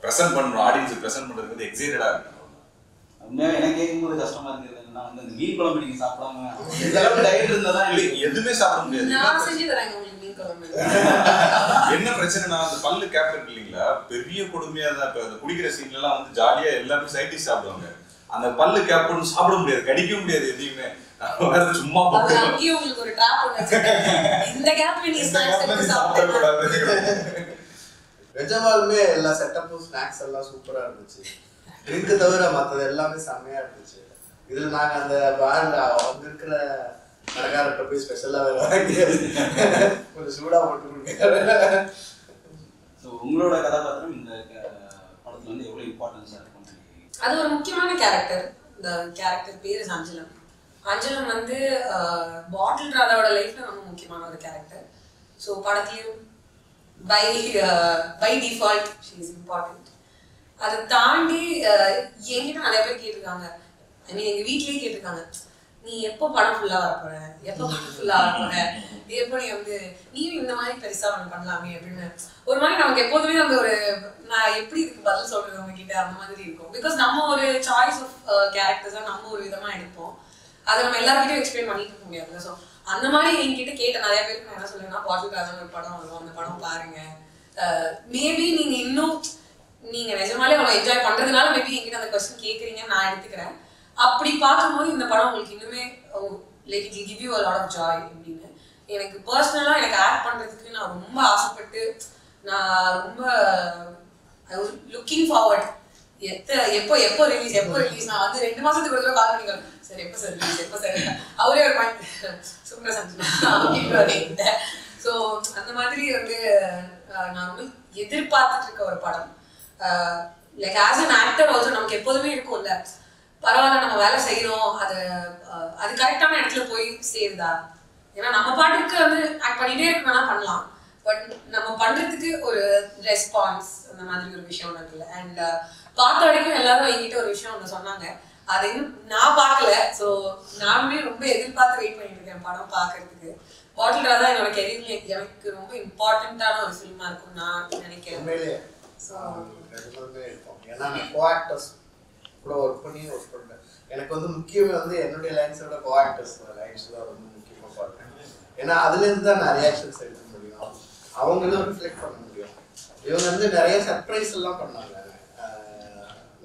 ப்ரெசென்ட் பண்றோம், ஆடியன்ஸுக்கு ப்ரெசென்ட் பண்றதுக்கு வந்து எக்ஸைட்டடா இருக்கு. எனக்கு கேட்கும்போது கஷ்டமா இருந்தது. என்னன்னா வந்து அந்த மீன் குழம்பு நீங்க சாப்பிடாம இதெல்லாம் டயட் இருந்தாதான் எதுவுமே சாப்பிட முடியாது. நான் செஞ்சு தரேன் உங்களுக்கு மீன் குழம்பு. என்ன பிரச்சனைனா அந்த பல்லு கேப் இருக்கு இல்லைங்களா, பெரிய கொடுமையா தான். இப்ப அந்த குடிக்கிற சீன்ல எல்லாம் வந்து ஜாலியா எல்லாரும் சைட் டிஷ் சாப்பிடுவாங்க. அந்த பல்லு கேப் பண்ணி சாப்பிட முடியாது, கடிக்க முடியாது எதையுமே. சும்மா அங்கேயும் உங்களுக்கு ஒரு ட்ராப் ஒன்று வச்சிருக்கேன். இந்த கேப் நீங்க ஸ்நாக்ஸ் எடுத்து சாப்பிடக்கூடாது. நிஜமாலுமே எல்லா செட்டப்பும் ஸ்நாக்ஸ் எல்லாம் சூப்பரா இருந்துச்சு. ட்ரிங்க் தவிர மற்றது எல்லாமே செம்மையா இருந்துச்சு. இதுல நாங்க அந்த பார்ல அவங்க இருக்கிற கடைக்காரர்கிட்ட போய் ஸ்பெஷலா வேற வாங்கி கொஞ்சம் சூடா போட்டு கொடுங்க. உங்களோட கதாபாத்திரம் இந்த படத்துல வந்து எவ்வளவு இம்பார்ட்டன்ஸா இருக்கும்? அது ஒரு முக்கியமான கேரக்டர். இந்த கேரக்டர் பேரு அஞ்சலம். அஞ்சலம் வந்து பாட்டில் ராதாவோட லைஃப்ல ரொம்ப முக்கியமான ஒரு கேரக்டர். ஸோ படத்துலயும் by default she is important. அதை தாண்டி என்கிட்ட நிறைய பேர் கேட்டிருக்காங்க, ஐ மீன் எங்க வீட்லயே கேட்டிருக்காங்க, நீ எப்போ படம் ஃபுல்லா வரப்போற, எப்போ படம் ஃபுல்லா வரப்போற, எப்போ நீ வந்து நீயும் இந்த மாதிரி பெருசா ஒன்று பண்ணலாமே அப்படின்னு ஒரு மாதிரி நமக்கு எப்போதுமே அந்த ஒரு நான் எப்படி இதுக்கு பதில் சொல்றது உங்ககிட்ட அந்த மாதிரி இருக்கும். பிகாஸ் நம்ம ஒரு சாய்ஸ் ஆஃப் கேரக்டர்ஸா நம்ம ஒரு விதமா எடுப்போம், அதை நம்ம எல்லாருக்கிட்டையும் எக்ஸ்பிளைன் பண்ணிட்டு இருக்க முடியாது. ஸோ அந்த மாதிரி என்கிட்ட கேட்ட நிறைய பேருக்கு நான் என்ன சொல்லுவேன்னா, பாட்டில் ராஜன் ஒரு படம் வரும், அந்த படம் பாருங்க. மேபி நீங்க இன்னும் நீங்க நிஜமாலே அவ்வளோ என்ஜாய் பண்றதுனால மேபி என்கிட்ட அந்த கொஸ்டின் கேட்குறீங்கன்னு நான் எடுத்துக்கிறேன். அப்படி பார்க்கும்போது இந்த படம் உங்களுக்கு இன்னுமே like it give you a lot of joy அப்படின்னு எனக்கு பர்சனலாக எனக்கு ஆக்ட் பண்ணுறதுக்கு நான் ரொம்ப ஆசைப்பட்டு நான் ரொம்ப லுக்கிங் ஃபார்வர்ட். எப்போ ரிலீஸ் நான் வந்து 2 மாசத்துக்கு ஒரு தடவை கால் பண்ணிக்கிறேன், சார் எப்போ சார் ரிலீஸ், எப்போ சார், அவரே ஒரு பாயிண்ட் சூப்பராக செஞ்சுட்டேன். ஸோ அந்த மாதிரி வந்து நான் ரொம்ப எதிர்பார்த்துட்டு இருக்க ஒரு படம். Like as an actor also நமக்கு எப்போதுமே இருக்கும்ல, பரவாயில்ல நம்ம வேலை செய்யறோம், அது கரெக்டான இடத்துல போய் சேருதா. ஏன்னா நம்ம பாட்டுக்கு வந்து ஆக்ட் பண்ணிட்டே இருக்கணும்னா பண்ணலாம், பட் நம்ம பண்றதுக்கு ஒரு ரெஸ்பான்ஸ் அந்த மாதிரி ஒரு விஷயம் ஒன்று இருக்குல்ல. அண்ட் பார்த்த வரைக்கும் எல்லாரும் என்கிட்ட ஒரு விஷயம் ஒன்று சொன்னாங்க, அதை இன்னும் நான் பார்க்கல. ஸோ நானுமே ரொம்ப எதிர்பார்த்து வெயிட் பண்ணிட்டு இருக்கேன் படம் பார்க்கறதுக்கு. பாட்டில் ராதா என்னோட கெரியர்ல எனக்கு ரொம்ப இம்பார்ட்டன்டான ஒரு ஃபிலிமா இருக்கும் நான் நினைக்கிறேன். ஏன்னா நான் கோ-ஆக்டர்ஸ் கூட ஒர்க் பண்ணுறேன். எனக்கு வந்து முக்கியமே வந்து என்னுடைய லைன்ஸோட கோ-ஆக்டர்ஸ் லைன்ஸ் தான் ரொம்ப முக்கியமாக பார்க்குறேன். ஏன்னா அதுலேருந்து தான் நான் ரியாக்ஷன்ஸ் எடுக்க முடியும், அவங்களும் ரிஃப்ளெக்ட் பண்ண முடியும். இவங்க வந்து நிறைய சர்ப்ரைஸ் எல்லாம் பண்ணாங்க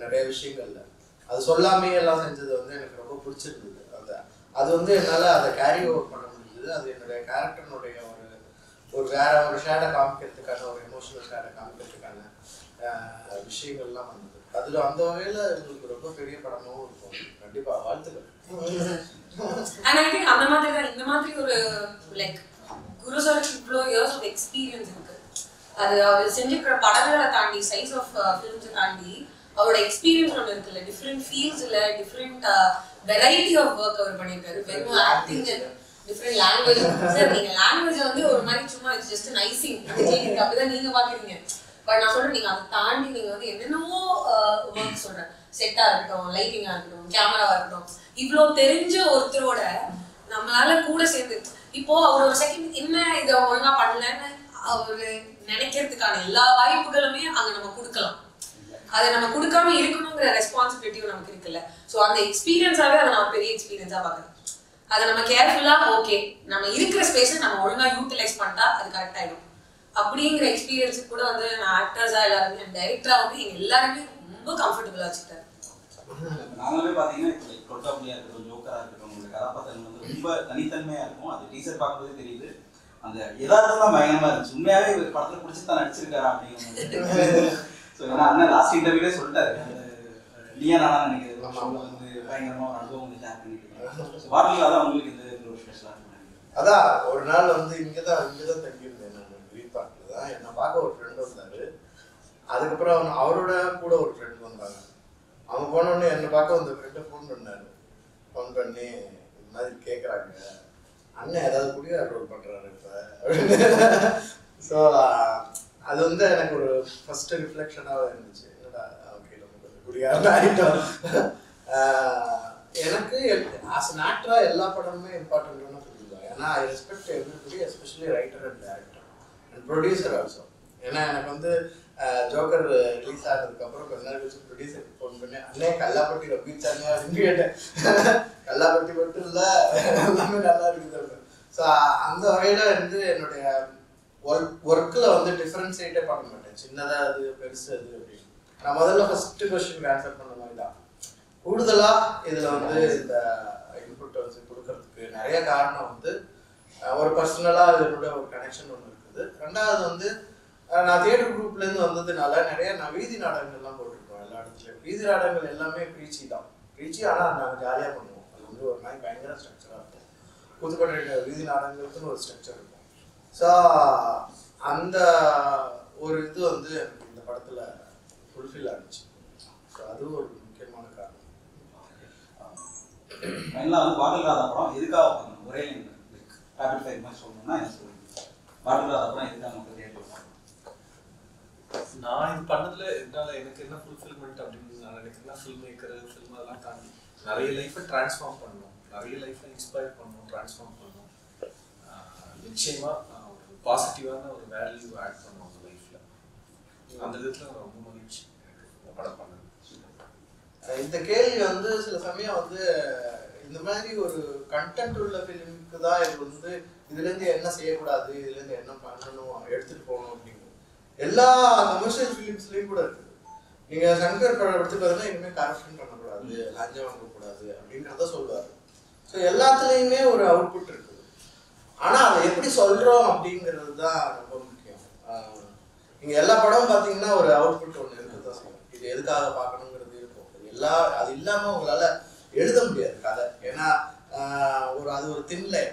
நிறைய விஷயங்கள்ல, அது சொல்லாமே எல்லாம் செஞ்சது வந்து எனக்கு ரொம்ப பிடிச்சிருந்தது. அது வந்து என்னால் அதை கேரி ஓவர் பண்ண முடிஞ்சது. அது என்னுடைய கேரக்டர்னுடைய ஒரு வேற ஒரு ஷேடை காமிக்கிறதுக்கான ஒரு எமோஷனல் ஷேடை காமிக்கிறதுக்கான விஷயங்கள்லாம் வந்தது. அதுல அந்த வகையில உங்களுக்கு ரொம்ப பெரிய படமாவும் இருக்கும். கண்டிப்பா வாழ்த்துக்கள். And I think அந்த மாதிரி தான் இந்த மாதிரி ஒரு லைக் குரு சாருக்கு இவ்வளோ இயர்ஸ் ஆஃப் எக்ஸ்பீரியன்ஸ் இருக்கு. அது அவர் செஞ்சிருக்கிற படங்களை தாண்டி சைஸ் ஆஃப் ஃபிலிம்ஸை தாண்டி அவரோட எக்ஸ்பீரியன்ஸ் ஒன்று இருக்குல்ல, டிஃப்ரெண்ட் ஃபீல்ட்ஸில் டிஃப்ரெண்ட் வெரைட்டி ஆஃப் ஒர்க் அவர் பண்ணியிருக்காரு. வெறும் ஆக்டிங், டிஃப்ரெண்ட் லாங்குவேஜ். சார் நீங்க லாங்குவேஜை வந்து ஒரு மாதிரி சும்மா இட்ஸ் ஜஸ்ட் நைசிங் அப்படிதான் நீங்க பாக்குறீங்க. பட் நான் சொல்றேன், நீங்க அதை தாண்டி நீங்க வந்து என்னென்னவோ ஒர்க் சொல்றேன், செட்டா இருக்கட்டும், லைட்டிங்கா இருக்கட்டும், கேமராவா இருக்கட்டும், இவ்வளோ தெரிஞ்ச ஒருத்தரோட நம்மளால கூட சேர்ந்து இப்போ அவர் ஒரு செகண்ட் என்ன இதை ஒழுங்கா பண்ணலன்னு அவரு நினைக்கிறதுக்கான எல்லா வாய்ப்புகளுமே அங்க நம்ம கொடுக்கலாம். அதை நம்ம கொடுக்காம இருக்கணுங்கிற ரெஸ்பான்சிபிலிட்டியும் நமக்கு இருக்குல்ல. ஸோ அந்த எக்ஸ்பீரியன்ஸாவே அதை நம்ம பெரிய எக்ஸ்பீரியன்ஸா பார்க்கணும். அதை நம்ம கேர்ஃபுல்லா ஓகே நம்ம இருக்கிற ஸ்பேஸை நம்ம ஒழுங்கா யூட்டிலைஸ் பண்ணிட்டா அது கரெக்ட் ஆயிடும் அப்படிங்கிற எக்ஸ்பீரியன்ஸு கூட வந்து நான் ஆக்டர்ஸா எல்லாருமே டைரக்டரா வந்து எங்க எல்லாருமே ரொம்ப கம்ஃபர்டபுளா வச்சுக்கிட்டேன். நாங்களுமே பாத்தீங்கன்னா கொட்டாபுலியா இருக்கட்டும், ஜோக்கரா இருக்கட்டும், உங்க கதாபாத்திரம் வந்து ரொம்ப தனித்தன்மையா இருக்கும். அது டீசர் பார்க்கும்போதே தெரியுது. அந்த எதார்த்தம் பயங்கரமா இருந்துச்சு. உண்மையாவே ஒரு படத்துல பிடிச்சி தான் நடிச்சிருக்காரா அப்படிங்கிற. ஸோ ஏன்னா அண்ணன் லாஸ்ட் இன்டர்வியூலே சொல்லிட்டாரு, நீயா நானா நினைக்கிறது வந்து பயங்கரமா ஒரு அனுபவம் வந்து ஷேர் பண்ணிட்டு இருக்கேன். பாட்டில் அதான் உங்களுக்கு இந்த ஒரு ஸ்பெஷலா இருக்கு. அதான் ஒரு நாள் வந்து இங்கதான் தங்கியிருந்தேன் நான், கிரீன் பார்க்ல தான். என்னை பார்க்க ஒரு ஃப்ரெண்ட் வந்தாரு. அதுக்கப்புறம் அவரோட கூட ஒரு ஃப்ரெண்ட் வந்தாங்க. அவங்க போனோடனே என்னை பார்க்க அந்த ஃப்ரெண்டை ஃபோன் பண்ணாரு. ஃபோன் பண்ணி இந்த மாதிரி கேட்குறாங்க, அண்ணன் ஏதாவது குடியா ரோல் பண்ணுறாரு இப்போ அப்படின்னு. ஸோ அது வந்து எனக்கு ஒரு ஃபர்ஸ்ட் ரிஃப்ளெக்ஷனாக இருந்துச்சு. என்னடா ஓகே நம்ம கொஞ்சம் குடியாக ஆகிட்டோம். எனக்கு ஆஸ் அன் ஆக்டராக எல்லா படமுமே இம்பார்ட்டன்ட்னு புரிஞ்சுக்கலாம். ஏன்னா I respect everybody, especially writer and director and producer also. ஏன்னா எனக்கு வந்து ஜோக்கர் ரிலீஸ் ஆனதுக்கப்புறம் கொஞ்ச நேரம் கழிச்சு ப்ரொடியூசருக்கு ஃபோன் பண்ணி, அண்ணே கல்லாப்பட்டி ரப்பிச்சாங்க அப்படின்னு கேட்டேன். கல்லாப்பட்டி மட்டும் இல்லை எல்லாமே நல்லா இருக்குது. ஸோ அந்த வகையில் வந்து என்னுடைய ஒர்க்கில் வந்து டிஃப்ரென்ஷியேட்டே பண்ண மாட்டேன், சின்னதாக அது பெருசு அது அப்படின்னு. நான் முதல்ல ஃபஸ்ட்டு கொஸ்டினுக்கு ஆன்சர் பண்ண மாதிரி தான். கூடுதலாக இதில் வந்து இந்த இன்புட் வந்து கொடுக்கறதுக்கு நிறைய காரணம் வந்து ஒரு பர்சனலாக என்னோட ஒரு கனெக்ஷன் ஒன்று இருக்குது. ரெண்டாவது வந்து நான் தியேட்டர் குரூப்லேருந்து வந்ததுனால நிறைய நான் வீதி நாடகங்கள்லாம் போட்டிருக்கோம் எல்லா இடத்துலையும். வீதி நாடகங்கள் எல்லாமே ப்ரீச்சி தான், ப்ரீச்சி. ஆனால் நாங்கள் ஜாலியாக பண்ணுவோம். அது வந்து ஒரு மாதிரி பயங்கர ஸ்ட்ரக்சராக இருக்கும். புதுக்கோட்டை வீதி நாடகங்களுக்குன்னு ஒரு ஸ்ட்ரக்சர் இருக்கும். ஸோ அந்த ஒரு இது வந்து எனக்கு இந்த படத்தில் ஃபுல்ஃபில் ஆகிடுச்சு. ஸோ அதுவும் ஒரு முக்கியமான காரணம். ஃபைனலாக வந்து பாட்டில் ராதா படம் எதுக்காக பண்ணணும், ஒரே ரேபிட் ஃபயர் மாதிரி சொல்லணும்னா என்ன சொல்லுங்க? பாட்டில் ராதா படம் எதுக்காக நமக்கு தேவை? நான் இது பண்ணதுல என்னால எனக்கு என்ன ஃபுல்ஃபில்மெண்ட் அப்படின்னு நான் நினைக்கிறேன்னா, ஃபில்ம் மேக்கர் ஃபில்ம் அதெல்லாம் தாண்டி நிறைய லைஃப்பை டிரான்ஸ்ஃபார்ம் பண்ணணும். நிறைய லைஃப்ல இன்ஸ்பயர் பண்ணணும், ட்ரான்ஸ்ஃபார்ம் பண்ணணும், நிச்சயமா ஒரு பாசிட்டிவான ஒரு வேல்யூ ஆட் பண்ணணும் அந்த லைஃப்ல. அந்த விதத்துல ரொம்ப மகிழ்ச்சி இந்த படம் பண்ணது. இந்த கேள்வி வந்து சில சமயம் வந்து இந்த மாதிரி ஒரு கண்டென்ட் உள்ள ஃபிலிமுக்கு தான் இது வந்து இதுலேருந்து என்ன செய்யக்கூடாது, இதுலேருந்து என்ன பண்ணணும், எடுத்துட்டு போகணும் அப்படின்னு எல்லா கமர்ஷியல் ஃபிலிம்ஸ்லேயும் கூட இருக்குது. நீங்கள் சங்கர் படம் எடுத்து பார்த்தீங்கன்னா இனிமேல் கரப்ஷன் பண்ணக்கூடாது, லஞ்சம் வாங்கக்கூடாது அப்படின்றத சொல்லுவார். ஸோ எல்லாத்துலேயுமே ஒரு அவுட்புட் இருக்குது. ஆனால் அதை எப்படி சொல்கிறோம் அப்படிங்கிறது தான் ரொம்ப முக்கியம். நீங்கள் எல்லா படமும் பார்த்தீங்கன்னா ஒரு அவுட்புட் ஒன்று இருக்குது தான் சொல்லுவோம். இது எதுக்காக பார்க்கணுங்கிறது இருக்கும். அது இல்லாமல் உங்களால் எழுத முடியாது கதை. ஏன்னா அது ஒரு தின்லை.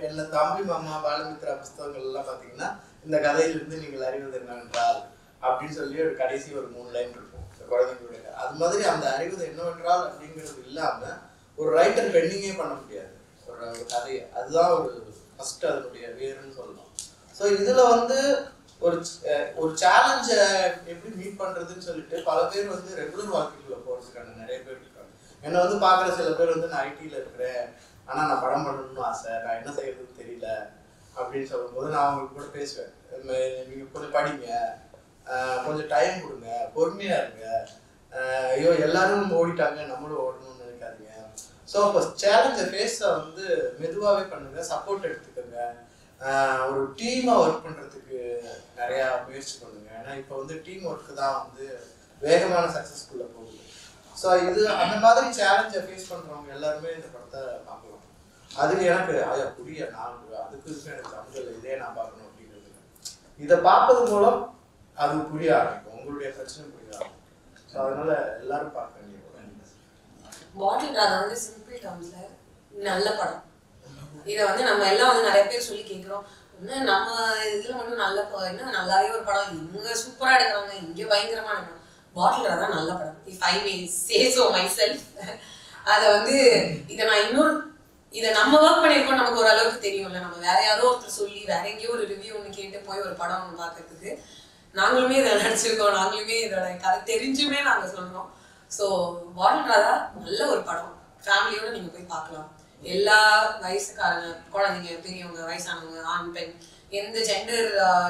எல்லா தம்பி மாமா பாலமித்ரா புஸ்தகங்கள்லாம் பார்த்தீங்கன்னா இந்த கதையிலிருந்து நீங்கள் அறிவது என்னவென்றால் அப்படின்னு சொல்லி ஒரு கடைசி ஒரு 3 லைன் இருக்கும் குழந்தைங்களுடைய. அது மாதிரி அந்த அறிவது என்னவென்றால் அப்படிங்கிறது இல்லாமல் ஒரு ரைட்டர் பெண்டிங்கே பண்ண முடியாது ஒரு கதையை. அதுதான் ஒரு ஃபர்ஸ்ட் அதனுடைய வேறுன்னு சொல்லலாம். ஸோ இதில் வந்து ஒரு சேலஞ்சை எப்படி மீட் பண்ணுறதுன்னு சொல்லிட்டு பல பேர் வந்து ரெகுலர் வாழ்க்கைக்குள்ளே போகிறதுக்கான நிறைய பேர் இருக்காங்க. என்னை வந்து பார்க்குற சில பேர் வந்து நான் ஐடியில் இருக்கிறேன், ஆனால் நான் படம் பண்ணணும்னு ஆசை, நான் என்ன செய்யறதுன்னு தெரியல அப்படின்னு சொல்லும்போது நான் அவங்களுக்கு கூட பேசுவேன். நீங்கள் கொஞ்சம் படிங்க, கொஞ்சம் டைம் கொடுங்க, பொறுமையாக இருங்க, ஐயோ எல்லாரும் ஓடிட்டாங்க நம்மளும் ஓடணும்னு நினைக்காதீங்க. ஸோ இப்போ சேலஞ்சை ஃபேஸை வந்து மெதுவாகவே பண்ணுங்க, சப்போர்ட் எடுத்துக்கோங்க, ஒரு டீமாக ஒர்க் பண்ணுறதுக்கு நிறையா முயற்சி பண்ணுங்க. ஏன்னா இப்போ வந்து டீம் ஒர்க்கு தான் வந்து வேகமான சக்ஸஸ்ஃபுல்லாக போகுது. ஸோ இது அந்த மாதிரி சேலஞ்சை ஃபேஸ் பண்ணுறவங்க எல்லாருமே இந்த படத்தை பார்க்கலாம். அதுக்கு எனக்கு புரிய நான் அதுக்கு எனக்கு தமிழில் இதே நான் பார்க்கணும் அப்படிங்கிறது. இதை பார்ப்பது மூலம் அது புரிய ஆரம்பிக்கும், உங்களுடைய பிரச்சனை புரிய ஆரம்பிக்கும். ஸோ அதனால எல்லாரும் பார்க்க வேண்டிய பாட்டில் ராதா வந்து சிம்பிள் டேர்ம்ஸ்ல நல்ல படம். இதை வந்து நம்ம எல்லாம் வந்து நிறைய பேர் சொல்லி கேட்குறோம், இன்னும் நம்ம இதில் மட்டும் நல்ல இன்னும் நல்லாவே ஒரு படம், இவங்க சூப்பராக எடுக்கிறாங்க, இங்கே பயங்கரமான படம். பாட்டில் ராதா நல்ல படம். If I May say so my self. அதை வந்து இதை நம்ம ஒர்க் பண்ணியிருக்கோம், நமக்கு ஓரளவுக்கு தெரியும்ல. நம்ம வேற யாரோ ஒருத்தர் சொல்லி வேற எங்கேயோ ஒரு ரிவ்யூ ஒன்று கேட்டு போய் ஒரு படம் ஒன்று பார்க்கறதுக்கு நாங்களுமே இதை நடிச்சிருக்கோம், நாங்களுமே இதோட கதை தெரிஞ்சுமே நாங்கள் சொல்றோம். ஸோ பாட்டில் ராதா நல்ல ஒரு படம், ஃபேமிலியோட நீங்க போய் பார்க்கலாம். எல்லா வயசுக்காரங்க, குழந்தைங்க, பெரியவங்க, வயசானவங்க, ஆண் பெண், எந்த ஜெண்டர்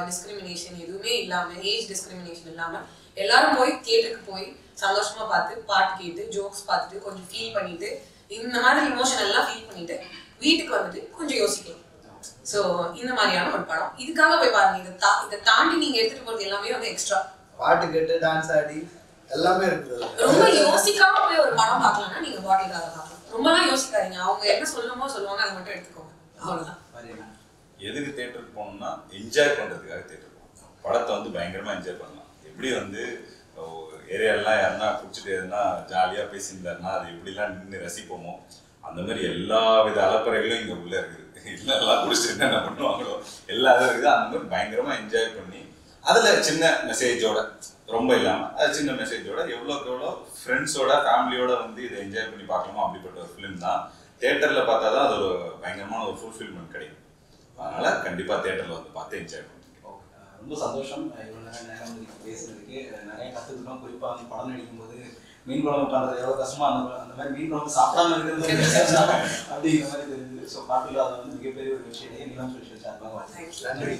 டிஸ்கிரிமினேஷன் எதுவுமே இல்லாம, ஏஜ் டிஸ்கிரிமினேஷன் இல்லாம எல்லாரும் போய் தியேட்டருக்கு போய் சந்தோஷமா பார்த்து பாட்டு கேட்டு ஜோக்ஸ் பார்த்துட்டு கொஞ்சம் ஃபீல் பண்ணிட்டு இந்த மாதிரி இமோஷன் எல்லாம் ஃபீல் பண்ணிட்டு வீட்டுக்கு வந்துட்டு கொஞ்சம் யோசிக்கலாம். ஸோ இந்த மாதிரியான ஒரு படம், இதுக்காக போய் பாருங்க. இதை தாண்டி நீங்க எடுத்துட்டு போறது எல்லாமே வந்து எக்ஸ்ட்ரா. பாட்டு கேட்டு டான்ஸ் ஆடி எல்லாமே இருக்குது. ரொம்ப யோசிக்காம போய் ஒரு படம் பார்க்கலாம்னா நீங்க பாட்டில் ராதா பார்க்கலாம். ரொம்பலாம் யோசிக்காதீங்க, அவங்க என்ன சொல்லணுமோ சொல்லுவாங்க, அதை மட்டும் எடுத்துக்கோங்க, அவ்வளவுதான். எதுக்கு தியேட்டருக்கு போகணும்னா என்ஜாய் பண்றதுக்காக தியேட்டர் போகணும். படத்தை வந்து பயங்கரமா என்ஜாய் பண்ணலாம். எப்படி வந்து ஏரியாலாம் யாருன்னா குடிச்சிட்டு எதுனா ஜாலியாக பேசியிருந்தாருன்னா அது எப்படிலாம் நின்று ரசிப்போமோ அந்த மாதிரி எல்லா வித அலப்பறைகளும் இங்கே உள்ளே இருக்குது. எல்லாம் குடிச்சிட்டு என்ன பண்ணுவாங்களோ எல்லா இதுவும் இருக்குது. அந்த மாதிரி பயங்கரமாக என்ஜாய் பண்ணி அதில் சின்ன மெசேஜோட, ரொம்ப இல்லாமல் அது சின்ன மெசேஜோட எவ்வளோக்கு எவ்வளோ ஃப்ரெண்ட்ஸோட ஃபேமிலியோட வந்து இதை என்ஜாய் பண்ணி பார்க்கலாமோ அப்படிப்பட்ட ஒரு ஃபிலிம் தான். தியேட்டரில் பார்த்தா தான் அது ஒரு பயங்கரமான ஒரு ஃபுல்ஃபில்மெண்ட் கிடைக்கும். அதனால் கண்டிப்பாக தியேட்டரில் வந்து பார்த்து என்ஜாய் பண்ணுவோம். ரொம்ப சந்தோஷம் இவ்வளோ நேரம் பேசுறதுக்கு. நிறைய கற்றுக்கிட்டோம். குறிப்பாக வந்து படம் நடிக்கும்போது மீன் குழம்பு பண்ணுறது எவ்வளோ கஷ்டமா, அந்த மாதிரி மீன் குழம்பு சாப்பிடாம இருக்கிறது அப்படிங்கிற மாதிரி தெரியுது. ஸோ பாட்டில் ராதா வந்து மிகப்பெரிய ஒரு விஷயம். நீங்களும் சொல்லி நன்றி.